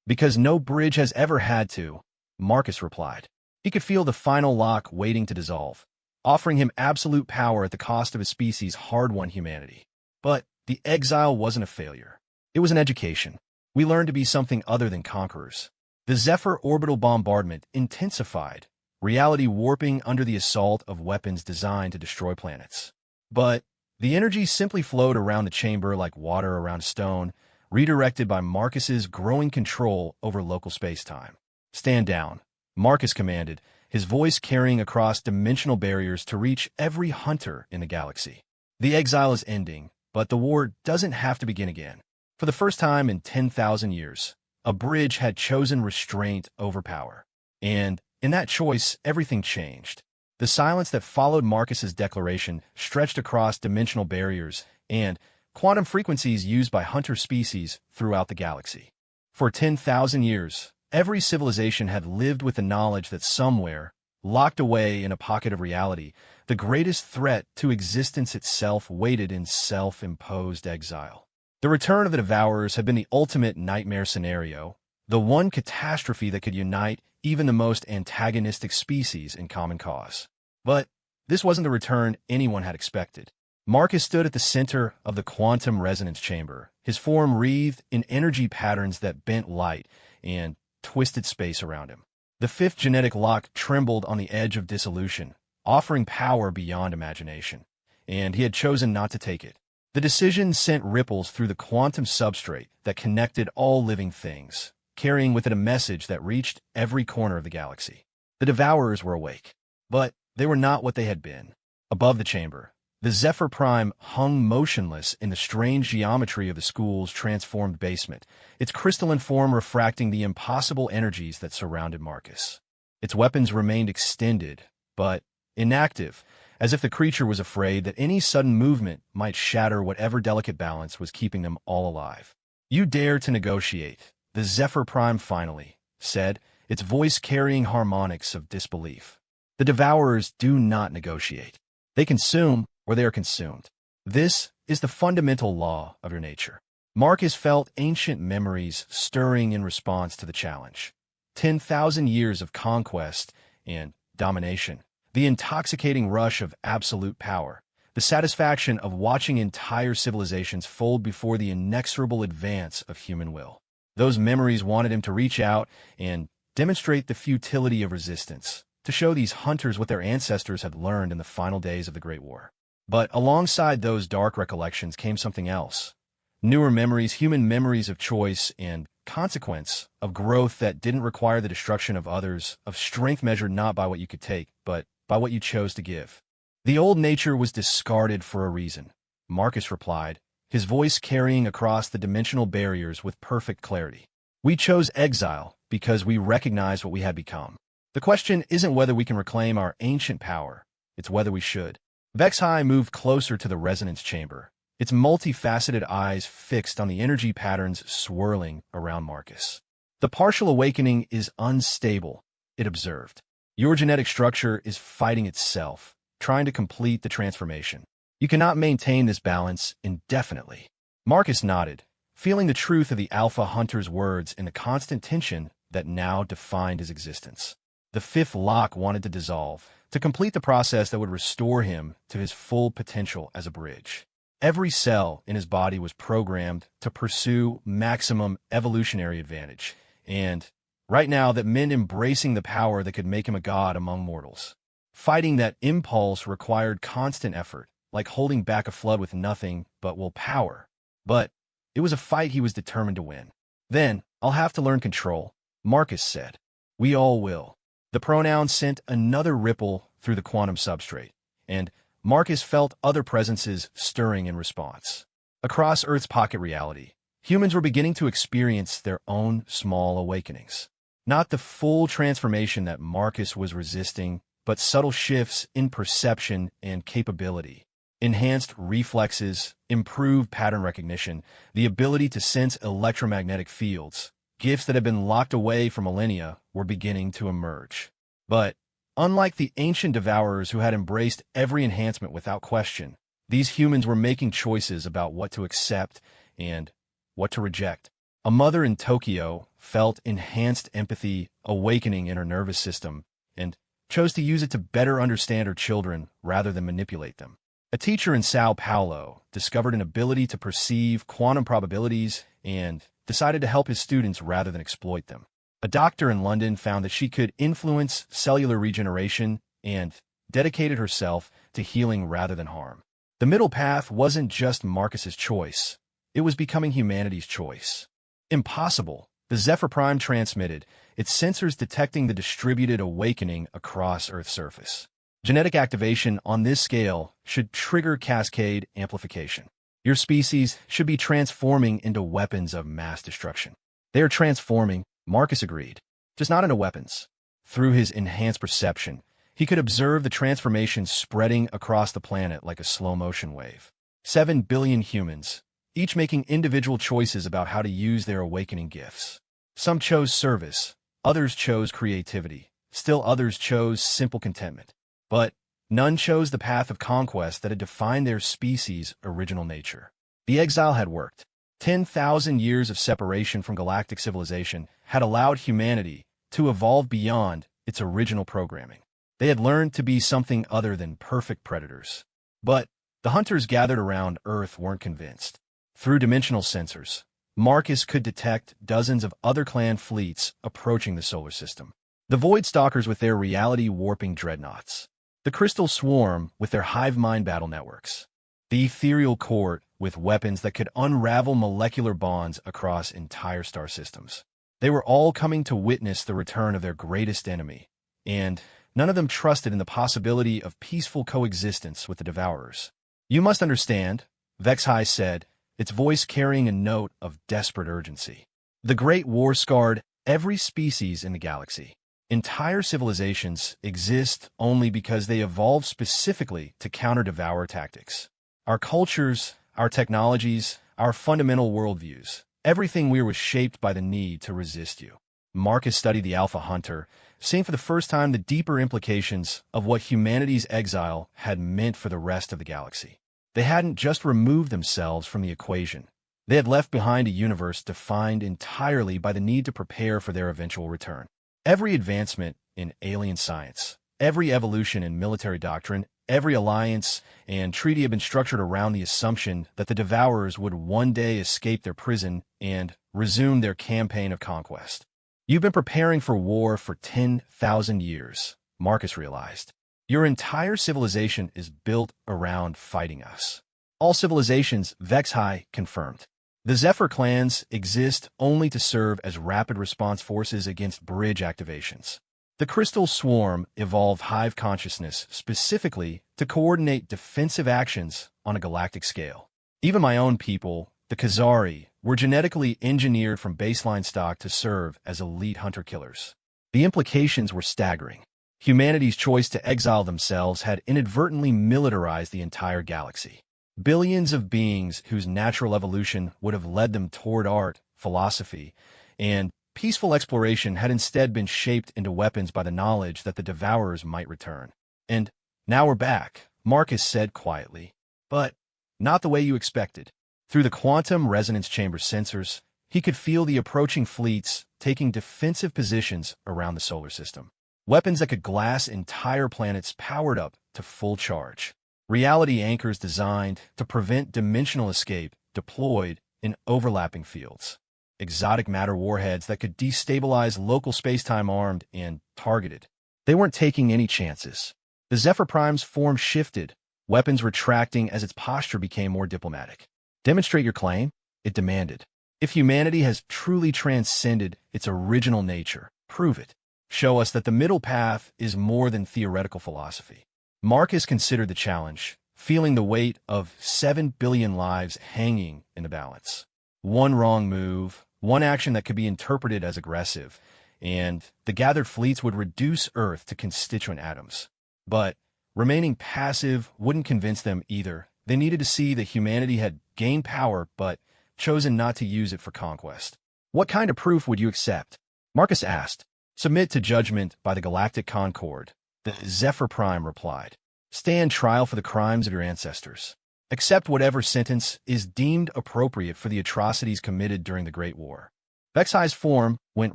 Because no bridge has ever had to, Marcus replied. He could feel the final lock waiting to dissolve, offering him absolute power at the cost of his species' hard-won humanity. But the exile wasn't a failure. It was an education. We learned to be something other than conquerors. The Zephyr orbital bombardment intensified, reality warping under the assault of weapons designed to destroy planets. But the energy simply flowed around the chamber like water around a stone, redirected by Marcus's growing control over local space-time. Stand down, Marcus commanded, his voice carrying across dimensional barriers to reach every hunter in the galaxy. The exile is ending, but the war doesn't have to begin again. For the first time in 10,000 years, a bridge had chosen restraint over power. And in that choice, everything changed. The silence that followed Marcus's declaration stretched across dimensional barriers and quantum frequencies used by hunter species throughout the galaxy. For 10,000 years, every civilization had lived with the knowledge that somewhere, locked away in a pocket of reality, the greatest threat to existence itself waited in self-imposed exile. The return of the Devourers had been the ultimate nightmare scenario, the one catastrophe that could unite even the most antagonistic species in common cause. But this wasn't the return anyone had expected. Marcus stood at the center of the quantum resonance chamber, his form wreathed in energy patterns that bent light and twisted space around him. The fifth genetic lock trembled on the edge of dissolution, offering power beyond imagination, and he had chosen not to take it. The decision sent ripples through the quantum substrate that connected all living things, carrying with it a message that reached every corner of the galaxy. The Devourers were awake, but they were not what they had been. Above the chamber, the Zephyr Prime hung motionless in the strange geometry of the school's transformed basement, its crystalline form refracting the impossible energies that surrounded Marcus. Its weapons remained extended, but inactive, as if the creature was afraid that any sudden movement might shatter whatever delicate balance was keeping them all alive. You dare to negotiate, the Zephyr Prime finally said, its voice carrying harmonics of disbelief. The Devourers do not negotiate. They consume, or they are consumed. This is the fundamental law of your nature. Marcus felt ancient memories stirring in response to the challenge. 10,000 years of conquest and domination. The intoxicating rush of absolute power, the satisfaction of watching entire civilizations fold before the inexorable advance of human will. Those memories wanted him to reach out and demonstrate the futility of resistance, to show these hunters what their ancestors had learned in the final days of the Great War. But alongside those dark recollections came something else. Newer memories, human memories of choice and consequence, of growth that didn't require the destruction of others, of strength measured not by what you could take, but by what you chose to give. The old nature was discarded for a reason, Marcus replied, his voice carrying across the dimensional barriers with perfect clarity. We chose exile because we recognized what we had become. The question isn't whether we can reclaim our ancient power, it's whether we should. Vexhi moved closer to the resonance chamber, its multifaceted eyes fixed on the energy patterns swirling around Marcus. The partial awakening is unstable, it observed. Your genetic structure is fighting itself, trying to complete the transformation. You cannot maintain this balance indefinitely. Marcus nodded, feeling the truth of the Alpha Hunter's words in the constant tension that now defined his existence. The fifth lock wanted to dissolve, to complete the process that would restore him to his full potential as a bridge. Every cell in his body was programmed to pursue maximum evolutionary advantage, and right now that meant embracing the power that could make him a god among mortals. Fighting that impulse required constant effort, like holding back a flood with nothing but willpower. But it was a fight he was determined to win. Then, I'll have to learn control, Marcus said. We all will. The pronoun sent another ripple through the quantum substrate, and Marcus felt other presences stirring in response. Across Earth's pocket reality, humans were beginning to experience their own small awakenings. Not the full transformation that Marcus was resisting, but subtle shifts in perception and capability. Enhanced reflexes, improved pattern recognition, the ability to sense electromagnetic fields, gifts that had been locked away for millennia, were beginning to emerge. But, unlike the ancient devourers who had embraced every enhancement without question, these humans were making choices about what to accept and what to reject. A mother in Tokyo felt enhanced empathy awakening in her nervous system and chose to use it to better understand her children rather than manipulate them. A teacher in Sao Paulo discovered an ability to perceive quantum probabilities and decided to help his students rather than exploit them. A doctor in London found that she could influence cellular regeneration and dedicated herself to healing rather than harm. The middle path wasn't just Marcus's choice. It was becoming humanity's choice. Impossible, the Zephyr Prime transmitted, its sensors detecting the distributed awakening across Earth's surface. Genetic activation on this scale should trigger cascade amplification. Your species should be transforming into weapons of mass destruction. They are transforming, Marcus agreed, just not into weapons. Through his enhanced perception, he could observe the transformation spreading across the planet like a slow-motion wave. 7 billion humans, each making individual choices about how to use their awakening gifts. Some chose service, others chose creativity, still others chose simple contentment. But none chose the path of conquest that had defined their species' original nature. The exile had worked. 10,000 years of separation from galactic civilization had allowed humanity to evolve beyond its original programming. They had learned to be something other than perfect predators. But the hunters gathered around Earth weren't convinced. Through dimensional sensors, Marcus could detect dozens of other clan fleets approaching the solar system. The Void Stalkers with their reality-warping dreadnoughts. The Crystal Swarm with their hive mind battle networks. The Ethereal Court with weapons that could unravel molecular bonds across entire star systems. They were all coming to witness the return of their greatest enemy, and none of them trusted in the possibility of peaceful coexistence with the Devourers. You must understand, Vexhai said, its voice carrying a note of desperate urgency. The Great War scarred every species in the galaxy. Entire civilizations exist only because they evolved specifically to counter Devourer tactics. Our cultures, our technologies, our fundamental worldviews, everything we was shaped by the need to resist you. Marcus studied the Alpha Hunter, seeing for the first time the deeper implications of what humanity's exile had meant for the rest of the galaxy. They hadn't just removed themselves from the equation. They had left behind a universe defined entirely by the need to prepare for their eventual return. Every advancement in alien science, every evolution in military doctrine, every alliance and treaty had been structured around the assumption that the Devourers would one day escape their prison and resume their campaign of conquest. You've been preparing for war for 10,000 years, Marcus realized. Your entire civilization is built around fighting us. All civilizations, Vexhai confirmed. The Zephyr clans exist only to serve as rapid response forces against bridge activations. The Crystal Swarm evolved hive consciousness specifically to coordinate defensive actions on a galactic scale. Even my own people, the Khazari, were genetically engineered from baseline stock to serve as elite hunter-killers. The implications were staggering. Humanity's choice to exile themselves had inadvertently militarized the entire galaxy. Billions of beings whose natural evolution would have led them toward art, philosophy, and peaceful exploration had instead been shaped into weapons by the knowledge that the Devourers might return. And now we're back, Marcus said quietly. But not the way you expected. Through the quantum resonance chamber sensors, he could feel the approaching fleets taking defensive positions around the solar system. Weapons that could glass entire planets powered up to full charge. Reality anchors designed to prevent dimensional escape deployed in overlapping fields. Exotic matter warheads that could destabilize local spacetime armed and targeted. They weren't taking any chances. The Zephyr Prime's form shifted, weapons retracting as its posture became more diplomatic. Demonstrate your claim, it demanded. If humanity has truly transcended its original nature, prove it. Show us that the middle path is more than theoretical philosophy. Marcus considered the challenge, feeling the weight of 7 billion lives hanging in the balance. One wrong move, one action that could be interpreted as aggressive, and the gathered fleets would reduce Earth to constituent atoms. But remaining passive wouldn't convince them either. They needed to see that humanity had gained power but chosen not to use it for conquest. What kind of proof would you accept? Marcus asked. Submit to judgment by the Galactic Concord, the Zephyr Prime replied. Stand trial for the crimes of your ancestors. Accept whatever sentence is deemed appropriate for the atrocities committed during the Great War. Vexhi's form went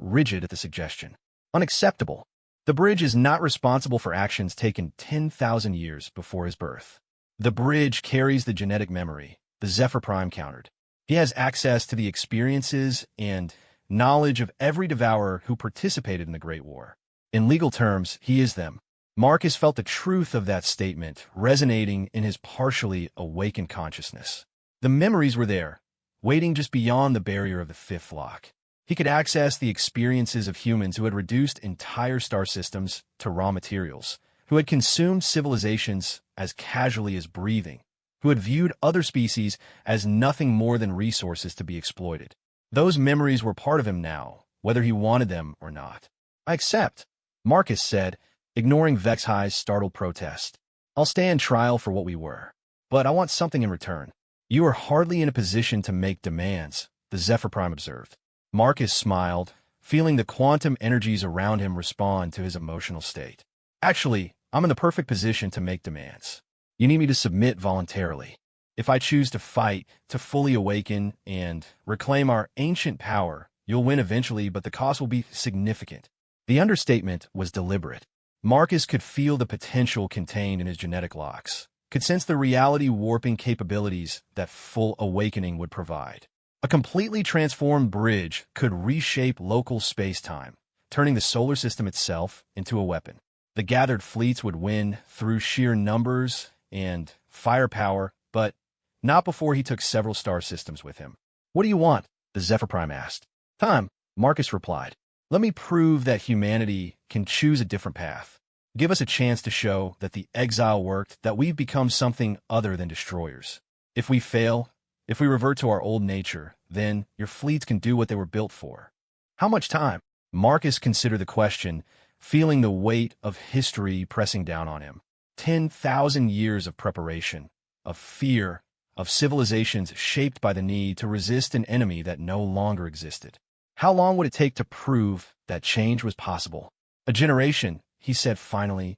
rigid at the suggestion. Unacceptable. The bridge is not responsible for actions taken 10,000 years before his birth. The bridge carries the genetic memory, the Zephyr Prime countered. He has access to the experiences and knowledge of every devourer who participated in the Great War. In legal terms, he is them. Marcus felt the truth of that statement resonating in his partially awakened consciousness. The memories were there, waiting just beyond the barrier of the fifth lock. He could access the experiences of humans who had reduced entire star systems to raw materials, who had consumed civilizations as casually as breathing, who had viewed other species as nothing more than resources to be exploited. Those memories were part of him now, whether he wanted them or not. I accept, Marcus said, ignoring Vexhi's startled protest. I'll stand trial for what we were. But I want something in return. You are hardly in a position to make demands, the Zephyr Prime observed. Marcus smiled, feeling the quantum energies around him respond to his emotional state. Actually, I'm in the perfect position to make demands. You need me to submit voluntarily. If I choose to fight, to fully awaken, and reclaim our ancient power, you'll win eventually, but the cost will be significant. The understatement was deliberate. Marcus could feel the potential contained in his genetic locks, could sense the reality-warping capabilities that full awakening would provide. A completely transformed bridge could reshape local space-time, turning the solar system itself into a weapon. The gathered fleets would win through sheer numbers and firepower, but not before he took several star systems with him. What do you want? The Zephyr Prime asked. Time, Marcus replied. Let me prove that humanity can choose a different path. Give us a chance to show that the exile worked, that we've become something other than destroyers. If we fail, if we revert to our old nature, then your fleets can do what they were built for. How much time? Marcus considered the question, feeling the weight of history pressing down on him. 10,000 years of preparation, of fear, of civilizations shaped by the need to resist an enemy that no longer existed. How long would it take to prove that change was possible? A generation, he said finally.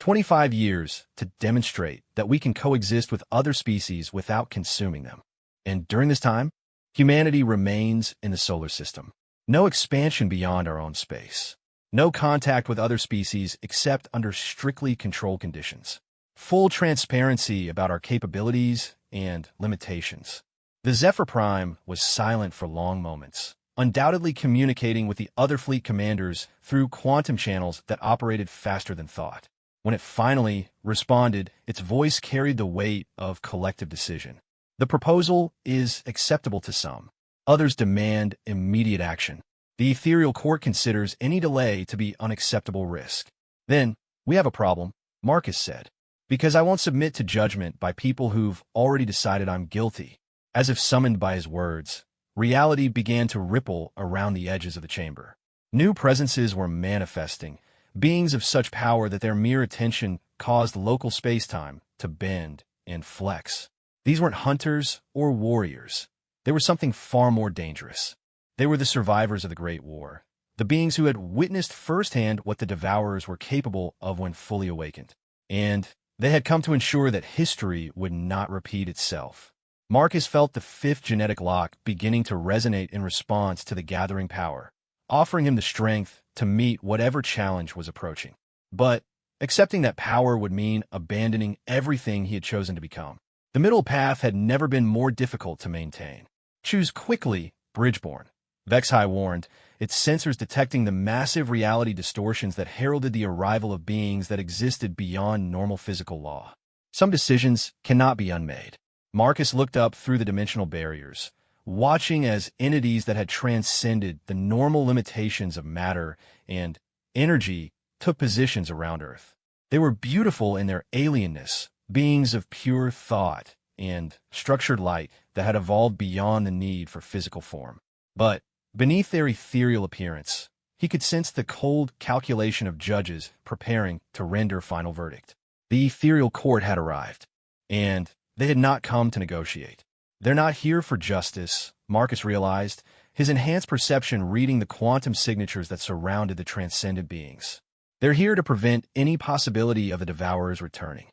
25 years to demonstrate that we can coexist with other species without consuming them. And during this time, humanity remains in the solar system. No expansion beyond our own space. No contact with other species except under strictly controlled conditions. Full transparency about our capabilities and limitations. The Zephyr Prime was silent for long moments, undoubtedly communicating with the other fleet commanders through quantum channels that operated faster than thought. When it finally responded, its voice carried the weight of collective decision. The proposal is acceptable to some. Others demand immediate action. The ethereal court considers any delay to be unacceptable risk. Then, we have a problem, Marcus said, because I won't submit to judgment by people who've already decided I'm guilty. As if summoned by his words, reality began to ripple around the edges of the chamber. New presences were manifesting, beings of such power that their mere attention caused local space-time to bend and flex. These weren't hunters or warriors. They were something far more dangerous. They were the survivors of the Great War, the beings who had witnessed firsthand what the Devourers were capable of when fully awakened. And they had come to ensure that history would not repeat itself. Marcus felt the fifth genetic lock beginning to resonate in response to the gathering power, offering him the strength to meet whatever challenge was approaching. But accepting that power would mean abandoning everything he had chosen to become. The middle path had never been more difficult to maintain. Choose quickly, Bridgeborn, Vexhi warned, its sensors detecting the massive reality distortions that heralded the arrival of beings that existed beyond normal physical law. Some decisions cannot be unmade. Marcus looked up through the dimensional barriers, watching as entities that had transcended the normal limitations of matter and energy took positions around Earth. They were beautiful in their alienness, beings of pure thought and structured light that had evolved beyond the need for physical form. But beneath their ethereal appearance, he could sense the cold calculation of judges preparing to render final verdict. The ethereal court had arrived, and they had not come to negotiate. They're not here for justice, Marcus realized, his enhanced perception reading the quantum signatures that surrounded the transcendent beings. They're here to prevent any possibility of the Devourers returning.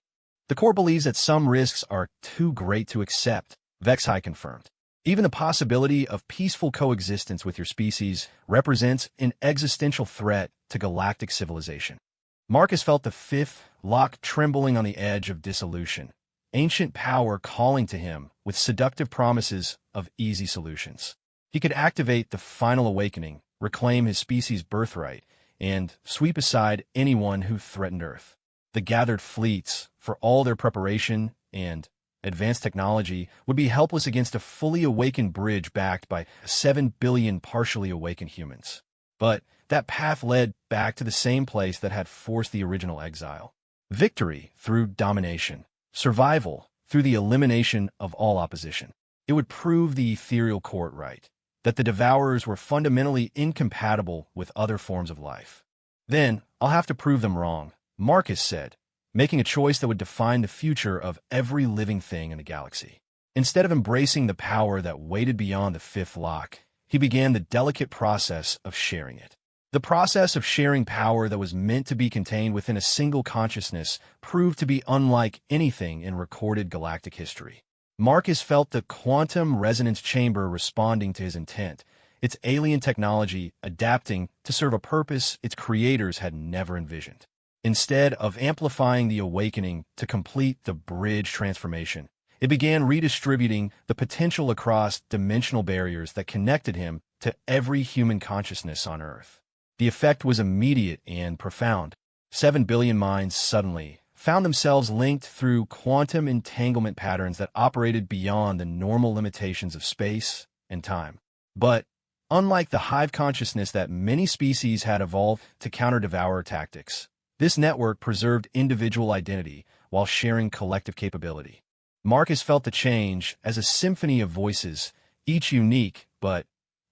The court believes that some risks are too great to accept, HFY confirmed. Even the possibility of peaceful coexistence with your species represents an existential threat to galactic civilization. Marcus felt the fifth lock trembling on the edge of dissolution, ancient power calling to him with seductive promises of easy solutions. He could activate the final awakening, reclaim his species' birthright, and sweep aside anyone who threatened Earth. The gathered fleets, for all their preparation and advanced technology, would be helpless against a fully awakened bridge backed by 7 billion partially awakened humans. But that path led back to the same place that had forced the original exile. Victory through domination. Survival through the elimination of all opposition. It would prove the ethereal court right, that the Devourers were fundamentally incompatible with other forms of life. Then I'll have to prove them wrong, Marcus said, making a choice that would define the future of every living thing in the galaxy. Instead of embracing the power that waited beyond the fifth lock, he began the delicate process of sharing it. The process of sharing power that was meant to be contained within a single consciousness proved to be unlike anything in recorded galactic history. Marcus felt the quantum resonance chamber responding to his intent, its alien technology adapting to serve a purpose its creators had never envisioned. Instead of amplifying the awakening to complete the bridge transformation, it began redistributing the potential across dimensional barriers that connected him to every human consciousness on Earth. The effect was immediate and profound. 7 billion minds suddenly found themselves linked through quantum entanglement patterns that operated beyond the normal limitations of space and time. But unlike the hive consciousness that many species had evolved to counter devourer tactics, this network preserved individual identity while sharing collective capability. Marcus felt the change as a symphony of voices, each unique but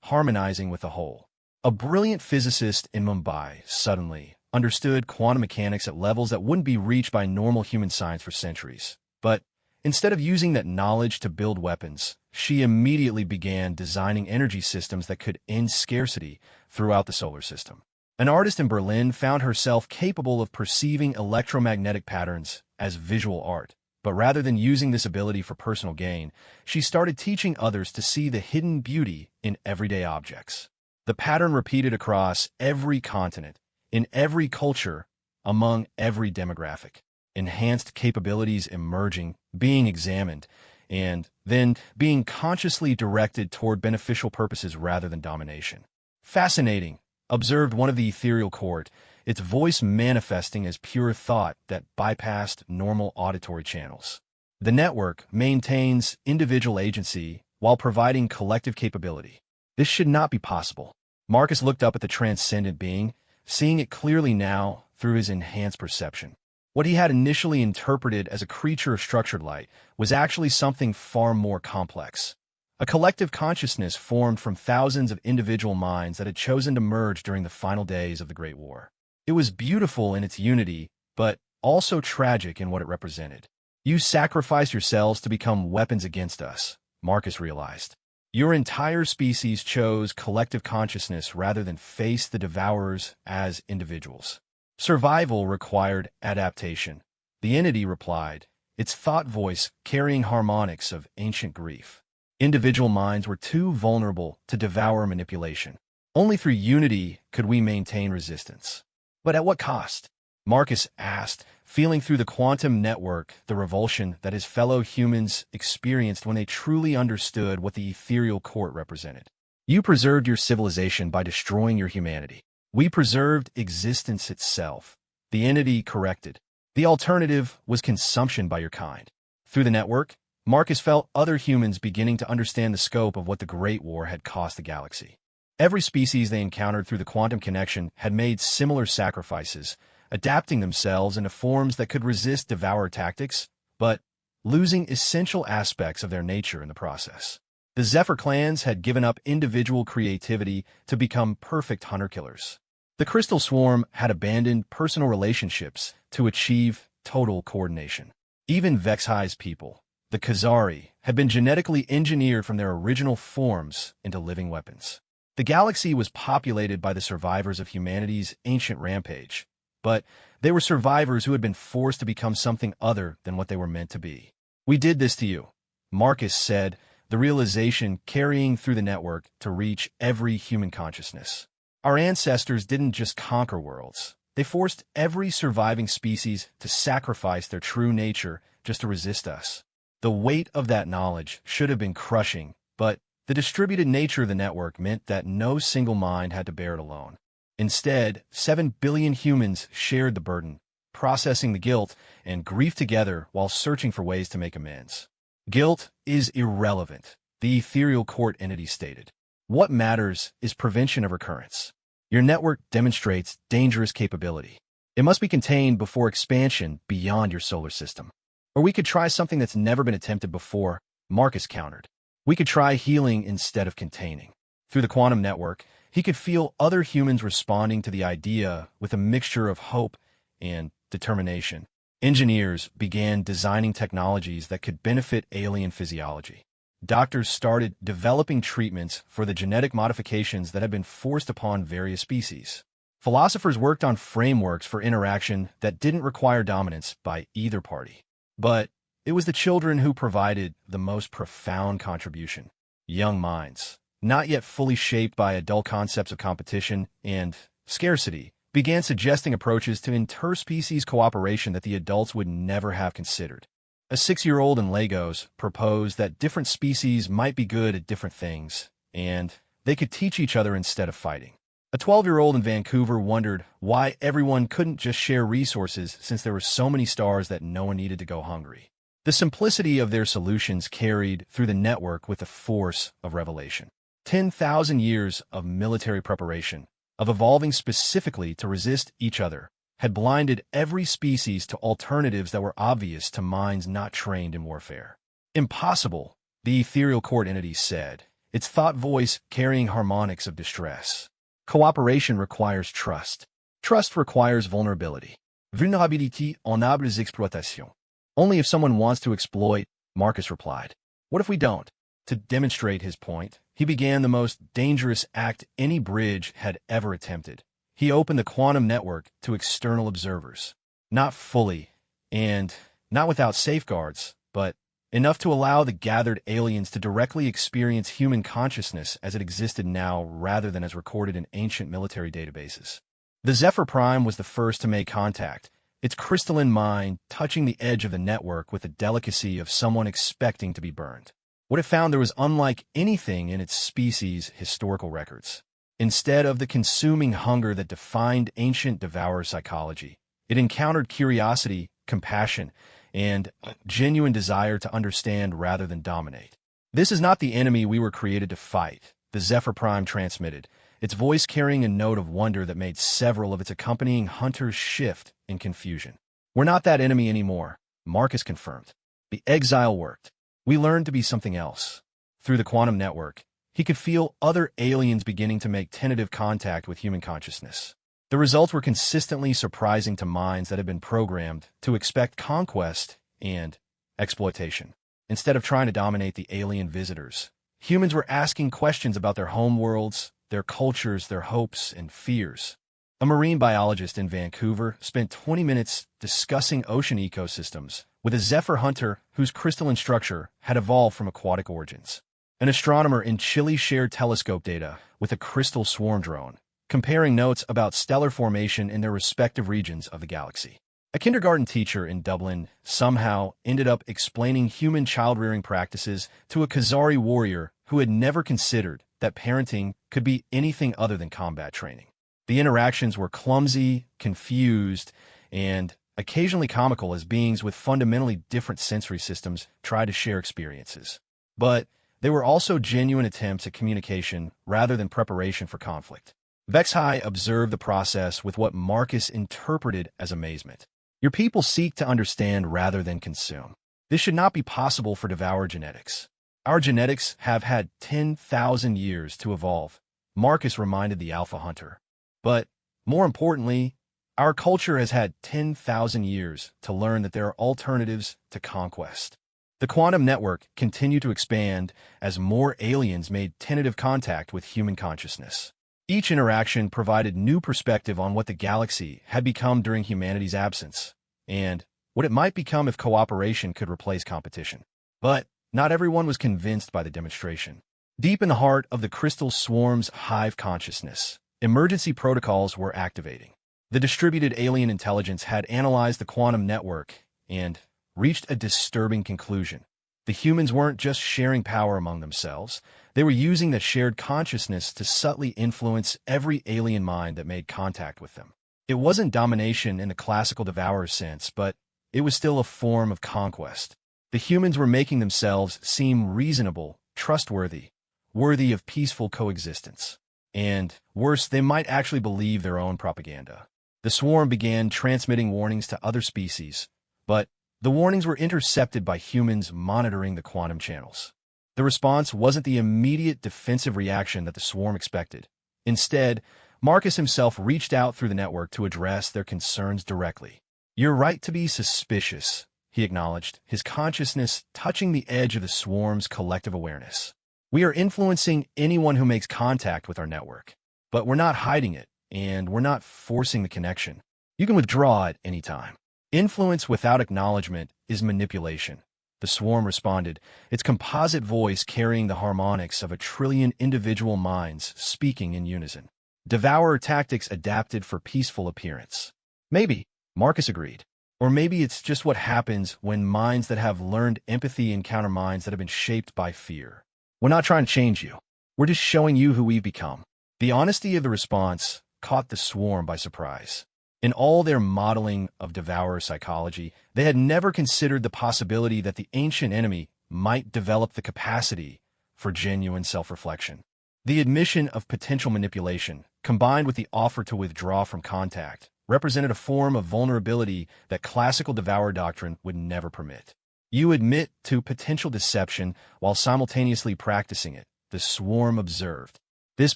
harmonizing with the whole. A brilliant physicist in Mumbai suddenly understood quantum mechanics at levels that wouldn't be reached by normal human science for centuries. But instead of using that knowledge to build weapons, she immediately began designing energy systems that could end scarcity throughout the solar system. An artist in Berlin found herself capable of perceiving electromagnetic patterns as visual art. But rather than using this ability for personal gain, she started teaching others to see the hidden beauty in everyday objects. The pattern repeated across every continent, in every culture, among every demographic. Enhanced capabilities emerging, being examined, and then being consciously directed toward beneficial purposes rather than domination. Fascinating, observed one of the ethereal court, its voice manifesting as pure thought that bypassed normal auditory channels. The network maintains individual agency while providing collective capability. This should not be possible. Marcus looked up at the transcendent being, seeing it clearly now through his enhanced perception. What he had initially interpreted as a creature of structured light was actually something far more complex. A collective consciousness formed from thousands of individual minds that had chosen to merge during the final days of the Great War. It was beautiful in its unity, but also tragic in what it represented. You sacrificed yourselves to become weapons against us, Marcus realized. Your entire species chose collective consciousness rather than face the Devourers as individuals. Survival required adaptation. The entity replied, its thought voice carrying harmonics of ancient grief. Individual minds were too vulnerable to devour manipulation. Only through unity could we maintain resistance. But at what cost? Marcus asked, feeling through the quantum network the revulsion that his fellow humans experienced when they truly understood what the ethereal court represented. You preserved your civilization by destroying your humanity. We preserved existence itself. The entity corrected. The alternative was consumption by your kind. Through the network, Marcus felt other humans beginning to understand the scope of what the Great War had cost the galaxy. Every species they encountered through the quantum connection had made similar sacrifices, adapting themselves into forms that could resist devourer tactics, but losing essential aspects of their nature in the process. The Zephyr clans had given up individual creativity to become perfect hunter-killers. The Crystal Swarm had abandoned personal relationships to achieve total coordination. Even Vexhi's people, the Khazari, had been genetically engineered from their original forms into living weapons. The galaxy was populated by the survivors of humanity's ancient rampage, but they were survivors who had been forced to become something other than what they were meant to be. "We did this to you," Marcus said, the realization carrying through the network to reach every human consciousness. "Our ancestors didn't just conquer worlds. They forced every surviving species to sacrifice their true nature just to resist us." The weight of that knowledge should have been crushing, but the distributed nature of the network meant that no single mind had to bear it alone. Instead, 7 billion humans shared the burden, processing the guilt and grief together while searching for ways to make amends. "Guilt is irrelevant," the ethereal court entity stated. "What matters is prevention of recurrence. Your network demonstrates dangerous capability. It must be contained before expansion beyond your solar system. Or we could try something that's never been attempted before," Marcus countered. "We could try healing instead of containing." Through the quantum network, he could feel other humans responding to the idea with a mixture of hope and determination. Engineers began designing technologies that could benefit alien physiology. Doctors started developing treatments for the genetic modifications that had been forced upon various species. Philosophers worked on frameworks for interaction that didn't require dominance by either party. But it was the children who provided the most profound contribution. Young minds, not yet fully shaped by adult concepts of competition and scarcity, began suggesting approaches to interspecies cooperation that the adults would never have considered. A 6-year-old in Lagos proposed that different species might be good at different things, and they could teach each other instead of fighting. A 12-year-old in Vancouver wondered why everyone couldn't just share resources since there were so many stars that no one needed to go hungry. The simplicity of their solutions carried through the network with the force of revelation. 10,000 years of military preparation, of evolving specifically to resist each other, had blinded every species to alternatives that were obvious to minds not trained in warfare. "Impossible," the ethereal court entity said, its thought voice carrying harmonics of distress. "Cooperation requires trust. Trust requires vulnerability. Vulnerabilité enable l'exploitation." "Only if someone wants to exploit," Marcus replied. "What if we don't?" To demonstrate his point, he began the most dangerous act any bridge had ever attempted. He opened the quantum network to external observers. Not fully, and not without safeguards, but enough to allow the gathered aliens to directly experience human consciousness as it existed now rather than as recorded in ancient military databases. The Zephyr Prime was the first to make contact, its crystalline mind touching the edge of the network with the delicacy of someone expecting to be burned. What it found there was unlike anything in its species' historical records. Instead of the consuming hunger that defined ancient devourer psychology, it encountered curiosity, compassion, and a genuine desire to understand rather than dominate. "This is not the enemy we were created to fight," the Zephyr Prime transmitted, its voice carrying a note of wonder that made several of its accompanying hunters shift in confusion. "We're not that enemy anymore," Marcus confirmed. "The exile worked. We learned to be something else." Through the quantum network, he could feel other aliens beginning to make tentative contact with human consciousness. The results were consistently surprising to minds that had been programmed to expect conquest and exploitation. Instead of trying to dominate the alien visitors, humans were asking questions about their homeworlds, their cultures, their hopes, and fears. A marine biologist in Vancouver spent 20 minutes discussing ocean ecosystems with a Zephyr hunter whose crystalline structure had evolved from aquatic origins. An astronomer in Chile shared telescope data with a crystal swarm drone, comparing notes about stellar formation in their respective regions of the galaxy. A kindergarten teacher in Dublin somehow ended up explaining human child-rearing practices to a Khazari warrior who had never considered that parenting could be anything other than combat training. The interactions were clumsy, confused, and occasionally comical as beings with fundamentally different sensory systems tried to share experiences. But they were also genuine attempts at communication rather than preparation for conflict. Vexhai observed the process with what Marcus interpreted as amazement. Your people seek to understand rather than consume. This should not be possible for devourer genetics. Our genetics have had 10,000 years to evolve, Marcus reminded the Alpha Hunter. But, more importantly, our culture has had 10,000 years to learn that there are alternatives to conquest. The quantum network continued to expand as more aliens made tentative contact with human consciousness. Each interaction provided new perspective on what the galaxy had become during humanity's absence, and what it might become if cooperation could replace competition. But not everyone was convinced by the demonstration. Deep in the heart of the crystal swarm's hive consciousness, emergency protocols were activating. The distributed alien intelligence had analyzed the quantum network and reached a disturbing conclusion. The humans weren't just sharing power among themselves, they were using that shared consciousness to subtly influence every alien mind that made contact with them. It wasn't domination in the classical devourer sense, but it was still a form of conquest. The humans were making themselves seem reasonable, trustworthy, worthy of peaceful coexistence. And, worse, they might actually believe their own propaganda. The swarm began transmitting warnings to other species, but the warnings were intercepted by humans monitoring the quantum channels. The response wasn't the immediate defensive reaction that the swarm expected. Instead, Marcus himself reached out through the network to address their concerns directly. "You're right to be suspicious," he acknowledged, his consciousness touching the edge of the swarm's collective awareness. "We are influencing anyone who makes contact with our network. But we're not hiding it, and we're not forcing the connection. You can withdraw at any time. Influence without acknowledgement is manipulation." The swarm responded, its composite voice carrying the harmonics of 1,000,000,000,000 individual minds speaking in unison. Devourer tactics adapted for peaceful appearance. "Maybe," Marcus agreed. "Or maybe it's just what happens when minds that have learned empathy encounter minds that have been shaped by fear. We're not trying to change you. We're just showing you who we've become." The honesty of the response caught the swarm by surprise. In all their modeling of devourer psychology, they had never considered the possibility that the ancient enemy might develop the capacity for genuine self-reflection. The admission of potential manipulation, combined with the offer to withdraw from contact, represented a form of vulnerability that classical devourer doctrine would never permit. You admit to potential deception while simultaneously practicing it, the swarm observed. This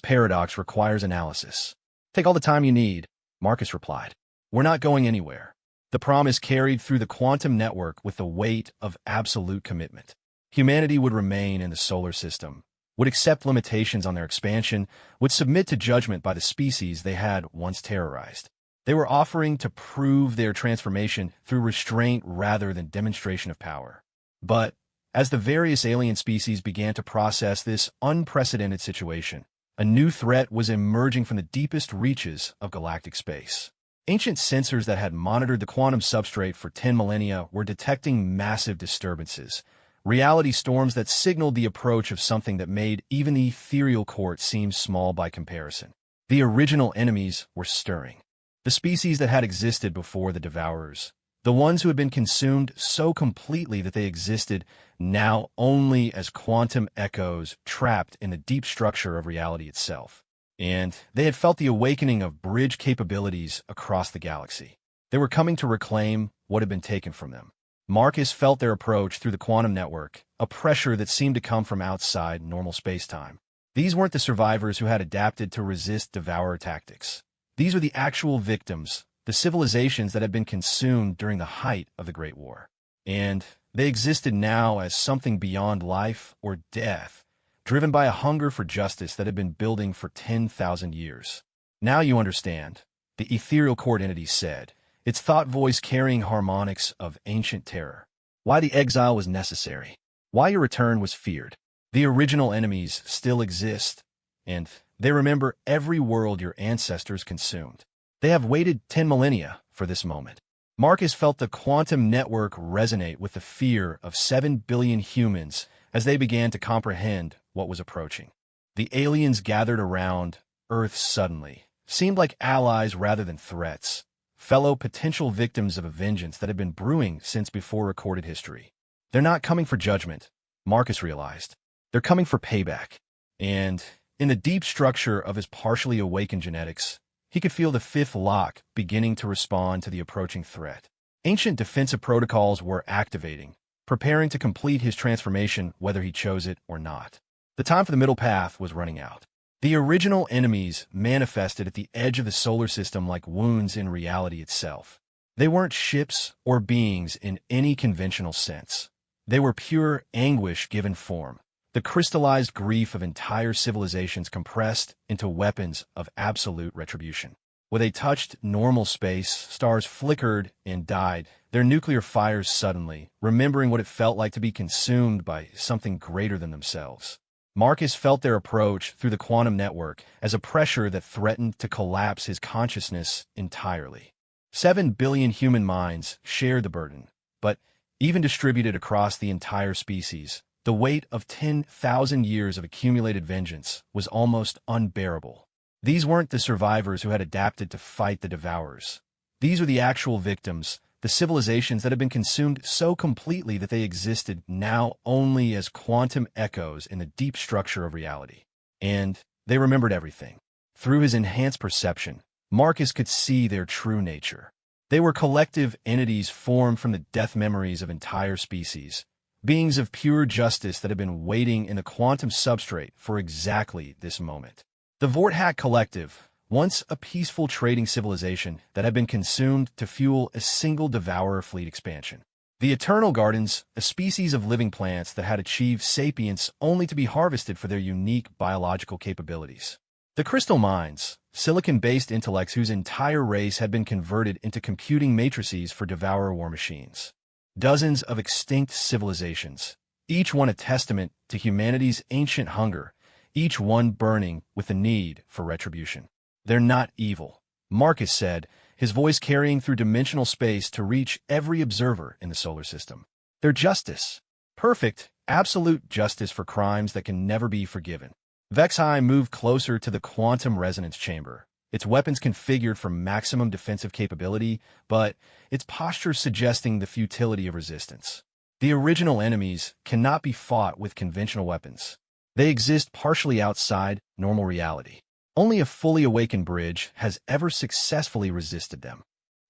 paradox requires analysis. "Take all the time you need," Marcus replied. "We're not going anywhere." The promise carried through the quantum network with the weight of absolute commitment. Humanity would remain in the solar system, would accept limitations on their expansion, would submit to judgment by the species they had once terrorized. They were offering to prove their transformation through restraint rather than demonstration of power. But as the various alien species began to process this unprecedented situation, a new threat was emerging from the deepest reaches of galactic space. Ancient sensors that had monitored the quantum substrate for 10 millennia were detecting massive disturbances, reality storms that signaled the approach of something that made even the ethereal court seem small by comparison. The original enemies were stirring. The species that had existed before the devourers, the ones who had been consumed so completely that they existed now only as quantum echoes trapped in the deep structure of reality itself. And they had felt the awakening of bridge capabilities across the galaxy. They were coming to reclaim what had been taken from them. Marcus felt their approach through the quantum network, a pressure that seemed to come from outside normal space-time. These weren't the survivors who had adapted to resist devourer tactics. These were the actual victims, the civilizations that had been consumed during the height of the Great War. And they existed now as something beyond life or death, driven by a hunger for justice that had been building for 10,000 years. "Now you understand," the ethereal court entity said, its thought voice carrying harmonics of ancient terror. "Why the exile was necessary. Why your return was feared. The original enemies still exist, and they remember every world your ancestors consumed. They have waited 10 millennia for this moment." Marcus felt the quantum network resonate with the fear of 7 billion humans as they began to comprehend what was approaching. The aliens gathered around Earth suddenly seemed like allies rather than threats, fellow potential victims of a vengeance that had been brewing since before recorded history. They're not coming for judgment, Marcus realized. They're coming for payback. And in the deep structure of his partially awakened genetics, he could feel the fifth lock beginning to respond to the approaching threat. Ancient defensive protocols were activating, preparing to complete his transformation whether he chose it or not. The time for the middle path was running out. The original enemies manifested at the edge of the solar system like wounds in reality itself. They weren't ships or beings in any conventional sense. They were pure anguish given form, the crystallized grief of entire civilizations compressed into weapons of absolute retribution. When they touched normal space, stars flickered and died, their nuclear fires suddenly, remembering what it felt like to be consumed by something greater than themselves. Marcus felt their approach through the quantum network as a pressure that threatened to collapse his consciousness entirely. 7 billion human minds shared the burden, but even distributed across the entire species, the weight of 10,000 years of accumulated vengeance was almost unbearable. These weren't the survivors who had adapted to fight the Devourers. These were the actual victims, the civilizations that had been consumed so completely that they existed now only as quantum echoes in the deep structure of reality. And they remembered everything. Through his enhanced perception, Marcus could see their true nature. They were collective entities formed from the death memories of entire species, beings of pure justice that had been waiting in the quantum substrate for exactly this moment. The Vorthak Collective, once a peaceful trading civilization that had been consumed to fuel a single devourer fleet expansion. The Eternal Gardens, a species of living plants that had achieved sapience only to be harvested for their unique biological capabilities. The Crystal Mines, silicon-based intellects whose entire race had been converted into computing matrices for devourer war machines. Dozens of extinct civilizations, each one a testament to humanity's ancient hunger, each one burning with the need for retribution. They're not evil, Marcus said, his voice carrying through dimensional space to reach every observer in the solar system. They're justice. Perfect, absolute justice for crimes that can never be forgiven. Vexi moved closer to the quantum resonance chamber, its weapons configured for maximum defensive capability, but its posture suggesting the futility of resistance. The original enemies cannot be fought with conventional weapons. They exist partially outside normal reality. Only a fully awakened bridge has ever successfully resisted them.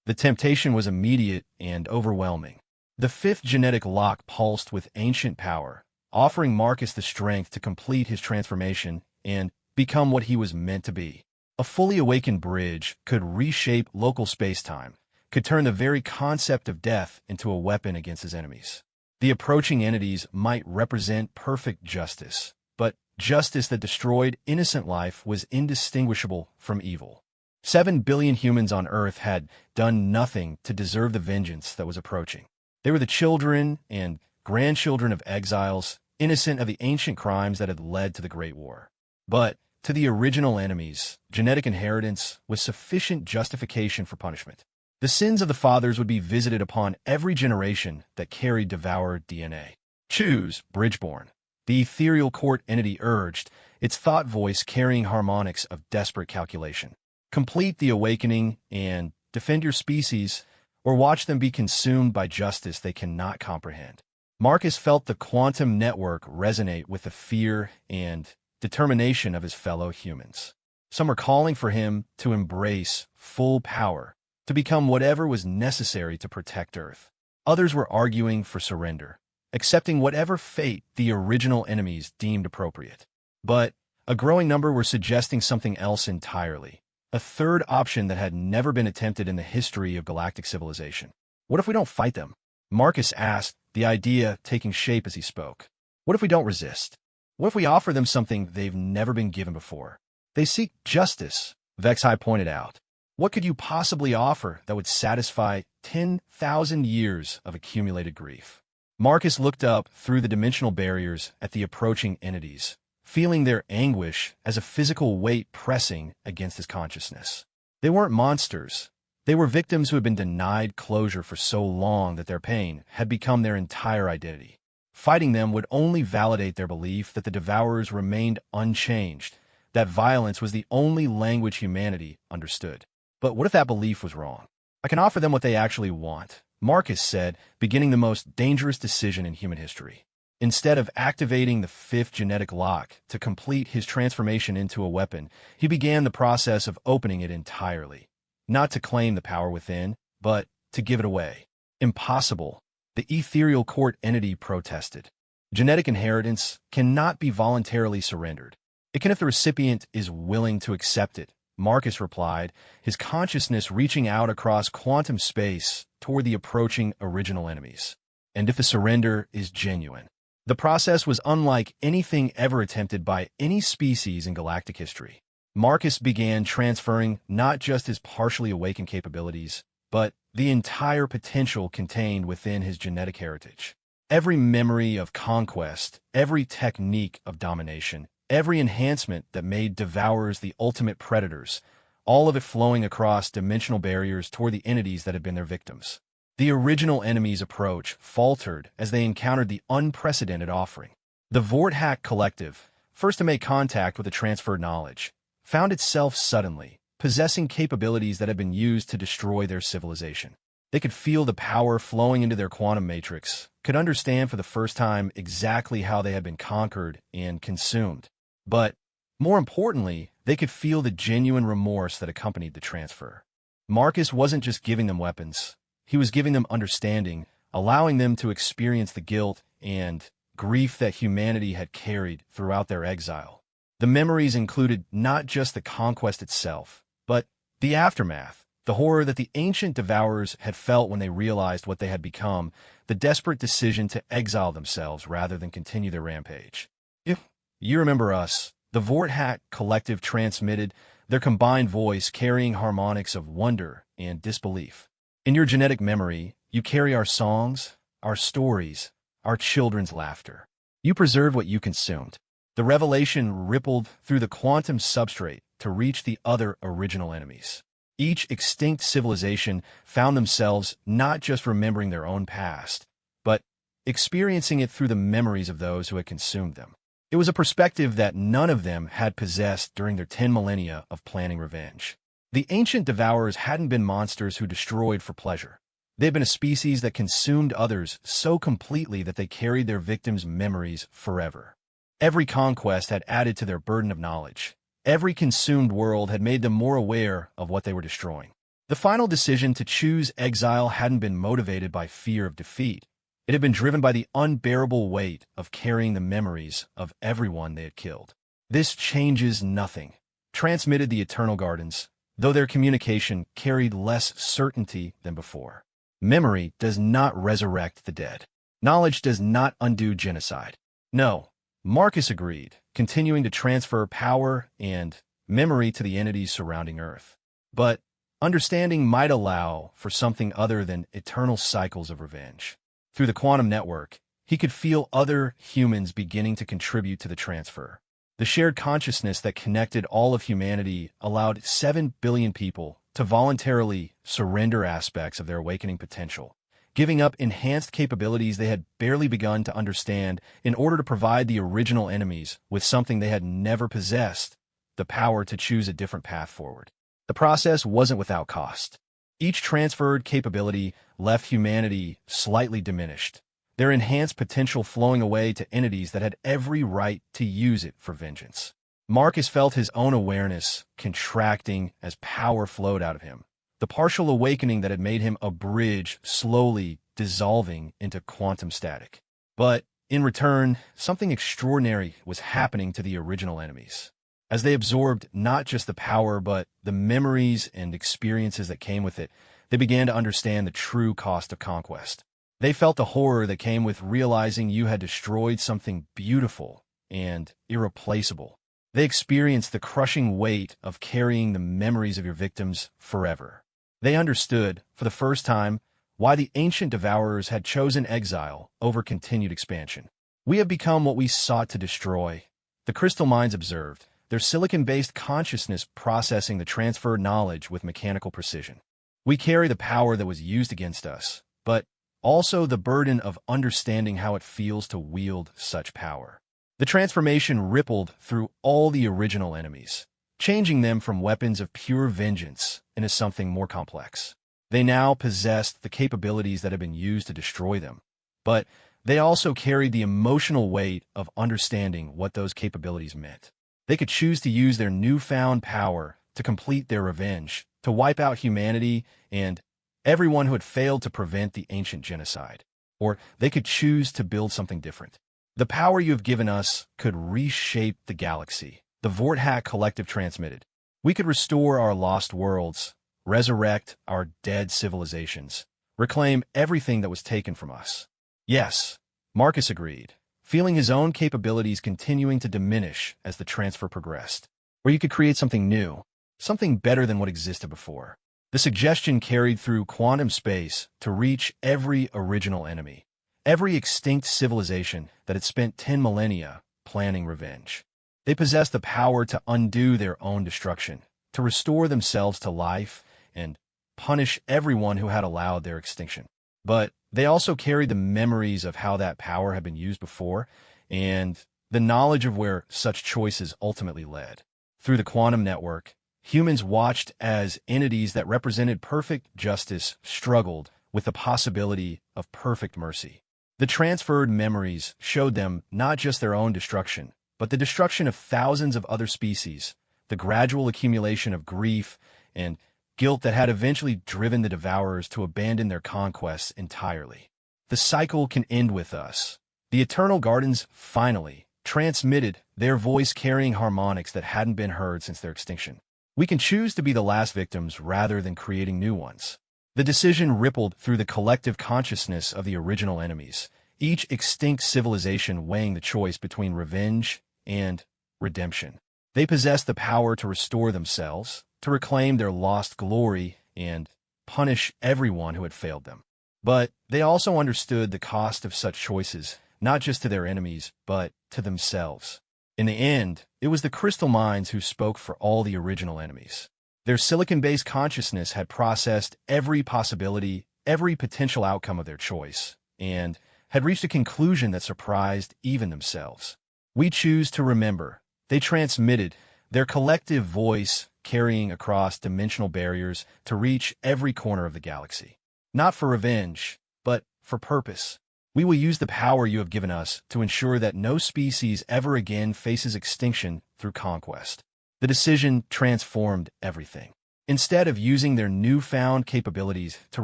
The temptation was immediate and overwhelming. The fifth genetic lock pulsed with ancient power, offering Marcus the strength to complete his transformation and become what he was meant to be. A fully awakened bridge could reshape local space-time, could turn the very concept of death into a weapon against his enemies. The approaching entities might represent perfect justice, but justice that destroyed innocent life was indistinguishable from evil. 7 billion humans on Earth had done nothing to deserve the vengeance that was approaching. They were the children and grandchildren of exiles, innocent of the ancient crimes that had led to the Great War. But to the original enemies, genetic inheritance was sufficient justification for punishment. The sins of the fathers would be visited upon every generation that carried devourer DNA. Choose, Bridgeborn. The ethereal court entity urged, its thought voice carrying harmonics of desperate calculation. Complete the awakening and defend your species, or watch them be consumed by justice they cannot comprehend. Marcus felt the quantum network resonate with the fear and determination of his fellow humans. Some were calling for him to embrace full power, to become whatever was necessary to protect Earth. Others were arguing for surrender, accepting whatever fate the original enemies deemed appropriate. But a growing number were suggesting something else entirely, a third option that had never been attempted in the history of galactic civilization. What if we don't fight them? Marcus asked, the idea taking shape as he spoke. What if we don't resist? What if we offer them something they've never been given before? They seek justice, Vexi pointed out. What could you possibly offer that would satisfy 10,000 years of accumulated grief? Marcus looked up through the dimensional barriers at the approaching entities, feeling their anguish as a physical weight pressing against his consciousness. They weren't monsters. They were victims who had been denied closure for so long that their pain had become their entire identity. Fighting them would only validate their belief that the Devourers remained unchanged, that violence was the only language humanity understood. But what if that belief was wrong? I can offer them what they actually want, Marcus said, beginning the most dangerous decision in human history. Instead of activating the fifth genetic lock to complete his transformation into a weapon, he began the process of opening it entirely. Not to claim the power within, but to give it away. Impossible. The ethereal court entity protested. Genetic inheritance cannot be voluntarily surrendered. It can if the recipient is willing to accept it, Marcus replied, his consciousness reaching out across quantum space toward the approaching original enemies. And if the surrender is genuine. The process was unlike anything ever attempted by any species in galactic history. Marcus began transferring not just his partially awakened capabilities, but the entire potential contained within his genetic heritage. Every memory of conquest, every technique of domination, every enhancement that made devourers the ultimate predators, all of it flowing across dimensional barriers toward the entities that had been their victims. The original enemy's approach faltered as they encountered the unprecedented offering. The Vorthack Collective, first to make contact with the transferred knowledge, found itself suddenly possessing capabilities that had been used to destroy their civilization. They could feel the power flowing into their quantum matrix, could understand for the first time exactly how they had been conquered and consumed. But, more importantly, they could feel the genuine remorse that accompanied the transfer. Marcus wasn't just giving them weapons. He was giving them understanding, allowing them to experience the guilt and grief that humanity had carried throughout their exile. The memories included not just the conquest itself, but the aftermath, the horror that the ancient devourers had felt when they realized what they had become, the desperate decision to exile themselves rather than continue their rampage. If you remember us, the Vorthack Collective transmitted, their combined voice carrying harmonics of wonder and disbelief. In your genetic memory, you carry our songs, our stories, our children's laughter. You preserve what you consumed. The revelation rippled through the quantum substrate to reach the other original enemies. Each extinct civilization found themselves not just remembering their own past, but experiencing it through the memories of those who had consumed them. It was a perspective that none of them had possessed during their 10 millennia of planning revenge. The ancient devourers hadn't been monsters who destroyed for pleasure. They'd been a species that consumed others so completely that they carried their victims' memories forever. Every conquest had added to their burden of knowledge. Every consumed world had made them more aware of what they were destroying. The final decision to choose exile hadn't been motivated by fear of defeat. It had been driven by the unbearable weight of carrying the memories of everyone they had killed. This changes nothing, transmitted the Eternal Gardens, though their communication carried less certainty than before. Memory does not resurrect the dead. Knowledge does not undo genocide. No, Marcus agreed, continuing to transfer power and memory to the entities surrounding Earth. But understanding might allow for something other than eternal cycles of revenge. Through the quantum network, he could feel other humans beginning to contribute to the transfer. The shared consciousness that connected all of humanity allowed 7 billion people to voluntarily surrender aspects of their awakening potential, giving up enhanced capabilities they had barely begun to understand in order to provide the original enemies with something they had never possessed, the power to choose a different path forward. The process wasn't without cost. Each transferred capability left humanity slightly diminished, their enhanced potential flowing away to entities that had every right to use it for vengeance. Marcus felt his own awareness contracting as power flowed out of him, the partial awakening that had made him a bridge slowly dissolving into quantum static. But, in return, something extraordinary was happening to the original enemies. As they absorbed not just the power but the memories and experiences that came with it, they began to understand the true cost of conquest. They felt the horror that came with realizing you had destroyed something beautiful and irreplaceable. They experienced the crushing weight of carrying the memories of your victims forever. They understood, for the first time, why the ancient devourers had chosen exile over continued expansion. We have become what we sought to destroy, the crystal minds observed, their silicon-based consciousness processing the transferred knowledge with mechanical precision. We carry the power that was used against us, but also the burden of understanding how it feels to wield such power. The transformation rippled through all the original enemies, changing them from weapons of pure vengeance into something more complex. They now possessed the capabilities that had been used to destroy them, but they also carried the emotional weight of understanding what those capabilities meant. They could choose to use their newfound power to complete their revenge, to wipe out humanity and everyone who had failed to prevent the ancient genocide. Or they could choose to build something different. The power you have given us could reshape the galaxy, the Vorthack Collective transmitted. We could restore our lost worlds, resurrect our dead civilizations, reclaim everything that was taken from us. Yes, Marcus agreed, feeling his own capabilities continuing to diminish as the transfer progressed. Or you could create something new, something better than what existed before. The suggestion carried through quantum space to reach every original enemy, every extinct civilization that had spent 10 millennia planning revenge. They possessed the power to undo their own destruction, to restore themselves to life, and punish everyone who had allowed their extinction. But they also carried the memories of how that power had been used before, and the knowledge of where such choices ultimately led. Through the quantum network, humans watched as entities that represented perfect justice struggled with the possibility of perfect mercy. The transferred memories showed them not just their own destruction, but the destruction of thousands of other species, the gradual accumulation of grief and guilt that had eventually driven the devourers to abandon their conquests entirely. The cycle can end with us. The Eternal Gardens finally transmitted their voice-carrying harmonics that hadn't been heard since their extinction. We can choose to be the last victims rather than creating new ones. The decision rippled through the collective consciousness of the original enemies, each extinct civilization weighing the choice between revenge and redemption. They possessed the power to restore themselves, to reclaim their lost glory, and punish everyone who had failed them. But they also understood the cost of such choices, not just to their enemies, but to themselves. In the end, it was the crystal minds who spoke for all the original enemies. Their silicon-based consciousness had processed every possibility, every potential outcome of their choice, and had reached a conclusion that surprised even themselves. We choose to remember. They transmitted their collective voice, carrying across dimensional barriers to reach every corner of the galaxy. Not for revenge, but for purpose. We will use the power you have given us to ensure that no species ever again faces extinction through conquest. The decision transformed everything. Instead of using their newfound capabilities to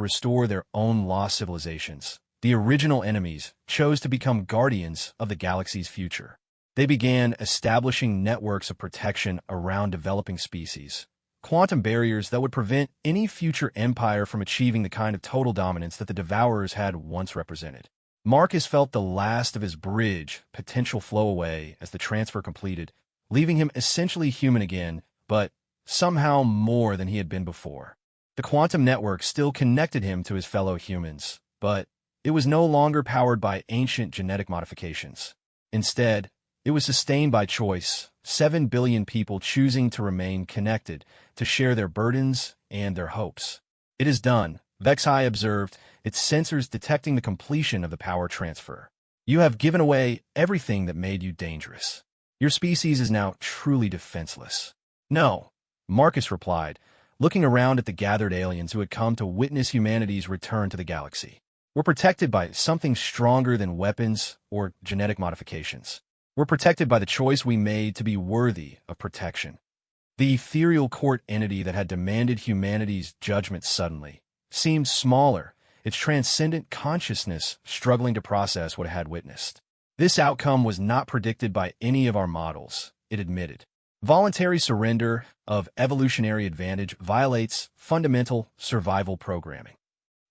restore their own lost civilizations, the original enemies chose to become guardians of the galaxy's future. They began establishing networks of protection around developing species, quantum barriers that would prevent any future empire from achieving the kind of total dominance that the Devourers had once represented. Marcus felt the last of his bridge potential flow away as the transfer completed, leaving him essentially human again, but somehow more than he had been before. The quantum network still connected him to his fellow humans, but it was no longer powered by ancient genetic modifications. Instead, it was sustained by choice, 7 billion people choosing to remain connected, to share their burdens and their hopes. It is done, Vexai observed, its sensors detecting the completion of the power transfer. You have given away everything that made you dangerous. Your species is now truly defenseless. No, Marcus replied, looking around at the gathered aliens who had come to witness humanity's return to the galaxy. We're protected by something stronger than weapons or genetic modifications. We're protected by the choice we made to be worthy of protection. The ethereal court entity that had demanded humanity's judgment suddenly seemed smaller, its transcendent consciousness struggling to process what it had witnessed. This outcome was not predicted by any of our models, it admitted. Voluntary surrender of evolutionary advantage violates fundamental survival programming.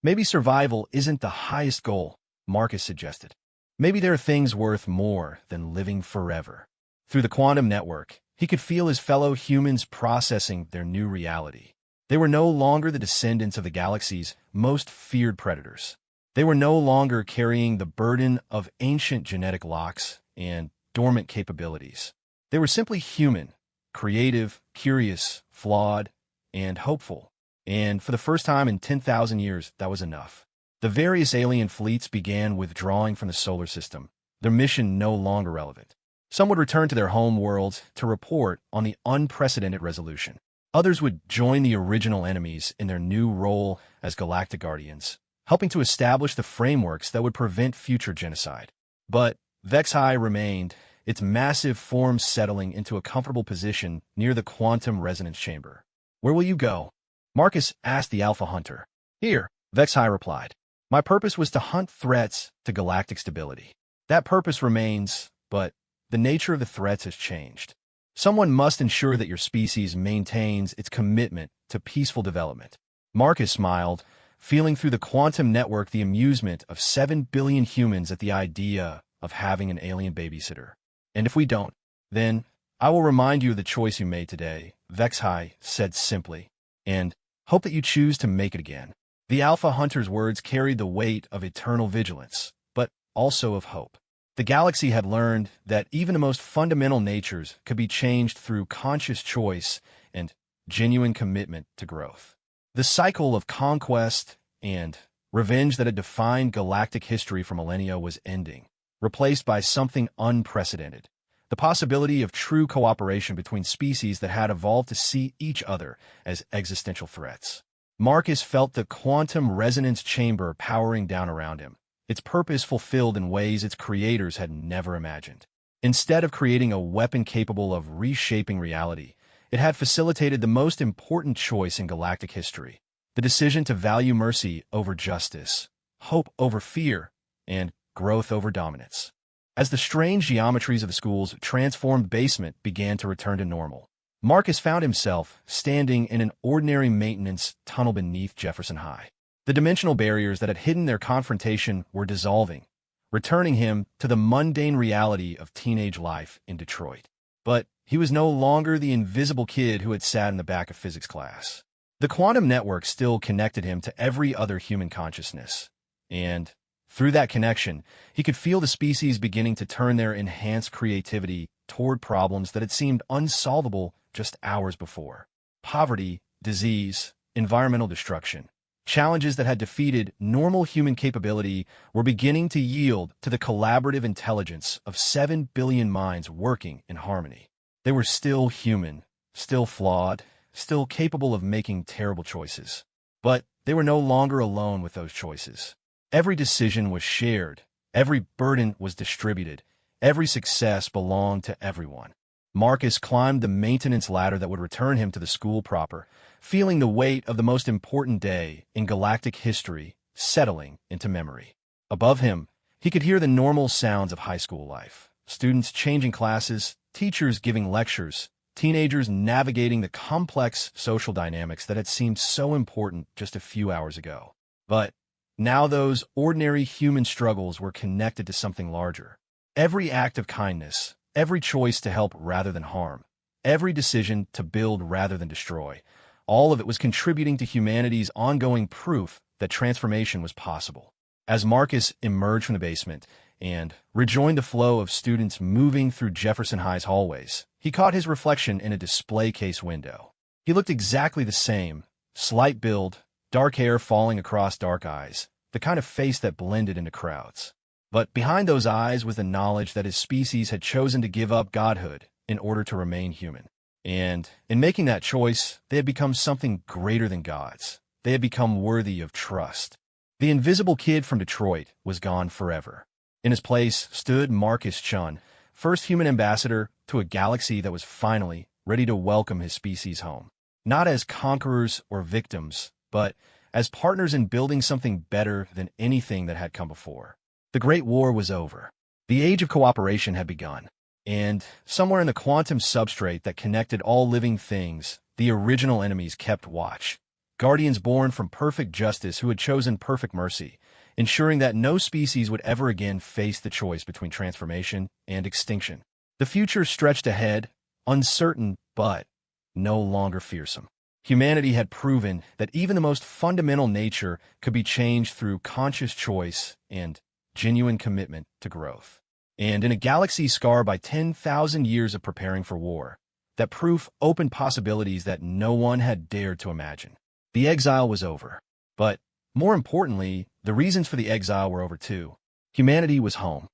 Maybe survival isn't the highest goal, Marcus suggested. Maybe there are things worth more than living forever. Through the quantum network, he could feel his fellow humans processing their new reality. They were no longer the descendants of the galaxy's most feared predators. They were no longer carrying the burden of ancient genetic locks and dormant capabilities. They were simply human, creative, curious, flawed, and hopeful. And for the first time in 10,000 years, that was enough. The various alien fleets began withdrawing from the solar system, their mission no longer relevant. Some would return to their home worlds to report on the unprecedented resolution. Others would join the original enemies in their new role as galactic guardians, helping to establish the frameworks that would prevent future genocide. But Vex-High remained, its massive form settling into a comfortable position near the quantum resonance chamber. "Where will you go?" Marcus asked the Alpha Hunter. "Here," Vex-High replied. "My purpose was to hunt threats to galactic stability. That purpose remains, but the nature of the threats has changed. Someone must ensure that your species maintains its commitment to peaceful development." Marcus smiled, feeling through the quantum network the amusement of 7 billion humans at the idea of having an alien babysitter. "And if we don't, then I will remind you of the choice you made today," Vex-High said simply, "and hope that you choose to make it again." The Alpha Hunter's words carried the weight of eternal vigilance, but also of hope. The galaxy had learned that even the most fundamental natures could be changed through conscious choice and genuine commitment to growth. The cycle of conquest and revenge that had defined galactic history for millennia was ending, replaced by something unprecedented: the possibility of true cooperation between species that had evolved to see each other as existential threats. Marcus felt the quantum resonance chamber powering down around him, its purpose fulfilled in ways its creators had never imagined. Instead of creating a weapon capable of reshaping reality, it had facilitated the most important choice in galactic history: the decision to value mercy over justice, hope over fear, and growth over dominance. As the strange geometries of the school's transformed basement began to return to normal, Marcus found himself standing in an ordinary maintenance tunnel beneath Jefferson High. The dimensional barriers that had hidden their confrontation were dissolving, returning him to the mundane reality of teenage life in Detroit. But he was no longer the invisible kid who had sat in the back of physics class. The quantum network still connected him to every other human consciousness, and through that connection, he could feel the species beginning to turn their enhanced creativity toward problems that had seemed unsolvable just hours before. Poverty, disease, environmental destruction. Challenges that had defeated normal human capability were beginning to yield to the collaborative intelligence of 7 billion minds working in harmony. They were still human, still flawed, still capable of making terrible choices. But they were no longer alone with those choices. Every decision was shared, every burden was distributed, every success belonged to everyone. Marcus climbed the maintenance ladder that would return him to the school proper, feeling the weight of the most important day in galactic history settling into memory. Above him, he could hear the normal sounds of high school life: students changing classes, teachers giving lectures, teenagers navigating the complex social dynamics that had seemed so important just a few hours ago. But now those ordinary human struggles were connected to something larger. Every act of kindness, every choice to help rather than harm, every decision to build rather than destroy, all of it was contributing to humanity's ongoing proof that transformation was possible. As Marcus emerged from the basement and rejoined the flow of students moving through Jefferson High's hallways, he caught his reflection in a display case window. He looked exactly the same: slight build, dark hair falling across dark eyes, the kind of face that blended into crowds. But behind those eyes was the knowledge that his species had chosen to give up godhood in order to remain human. And in making that choice, they had become something greater than gods. They had become worthy of trust. The invisible kid from Detroit was gone forever. In his place stood Marcus Chun, first human ambassador to a galaxy that was finally ready to welcome his species home. Not as conquerors or victims, but as partners in building something better than anything that had come before. The Great War was over. The age of cooperation had begun. And somewhere in the quantum substrate that connected all living things, the original enemies kept watch. Guardians born from perfect justice who had chosen perfect mercy, ensuring that no species would ever again face the choice between transformation and extinction. The future stretched ahead, uncertain but no longer fearsome. Humanity had proven that even the most fundamental nature could be changed through conscious choice and genuine commitment to growth. And in a galaxy scarred by 10,000 years of preparing for war, that proof opened possibilities that no one had dared to imagine. The exile was over. But more importantly, the reasons for the exile were over too. Humanity was home.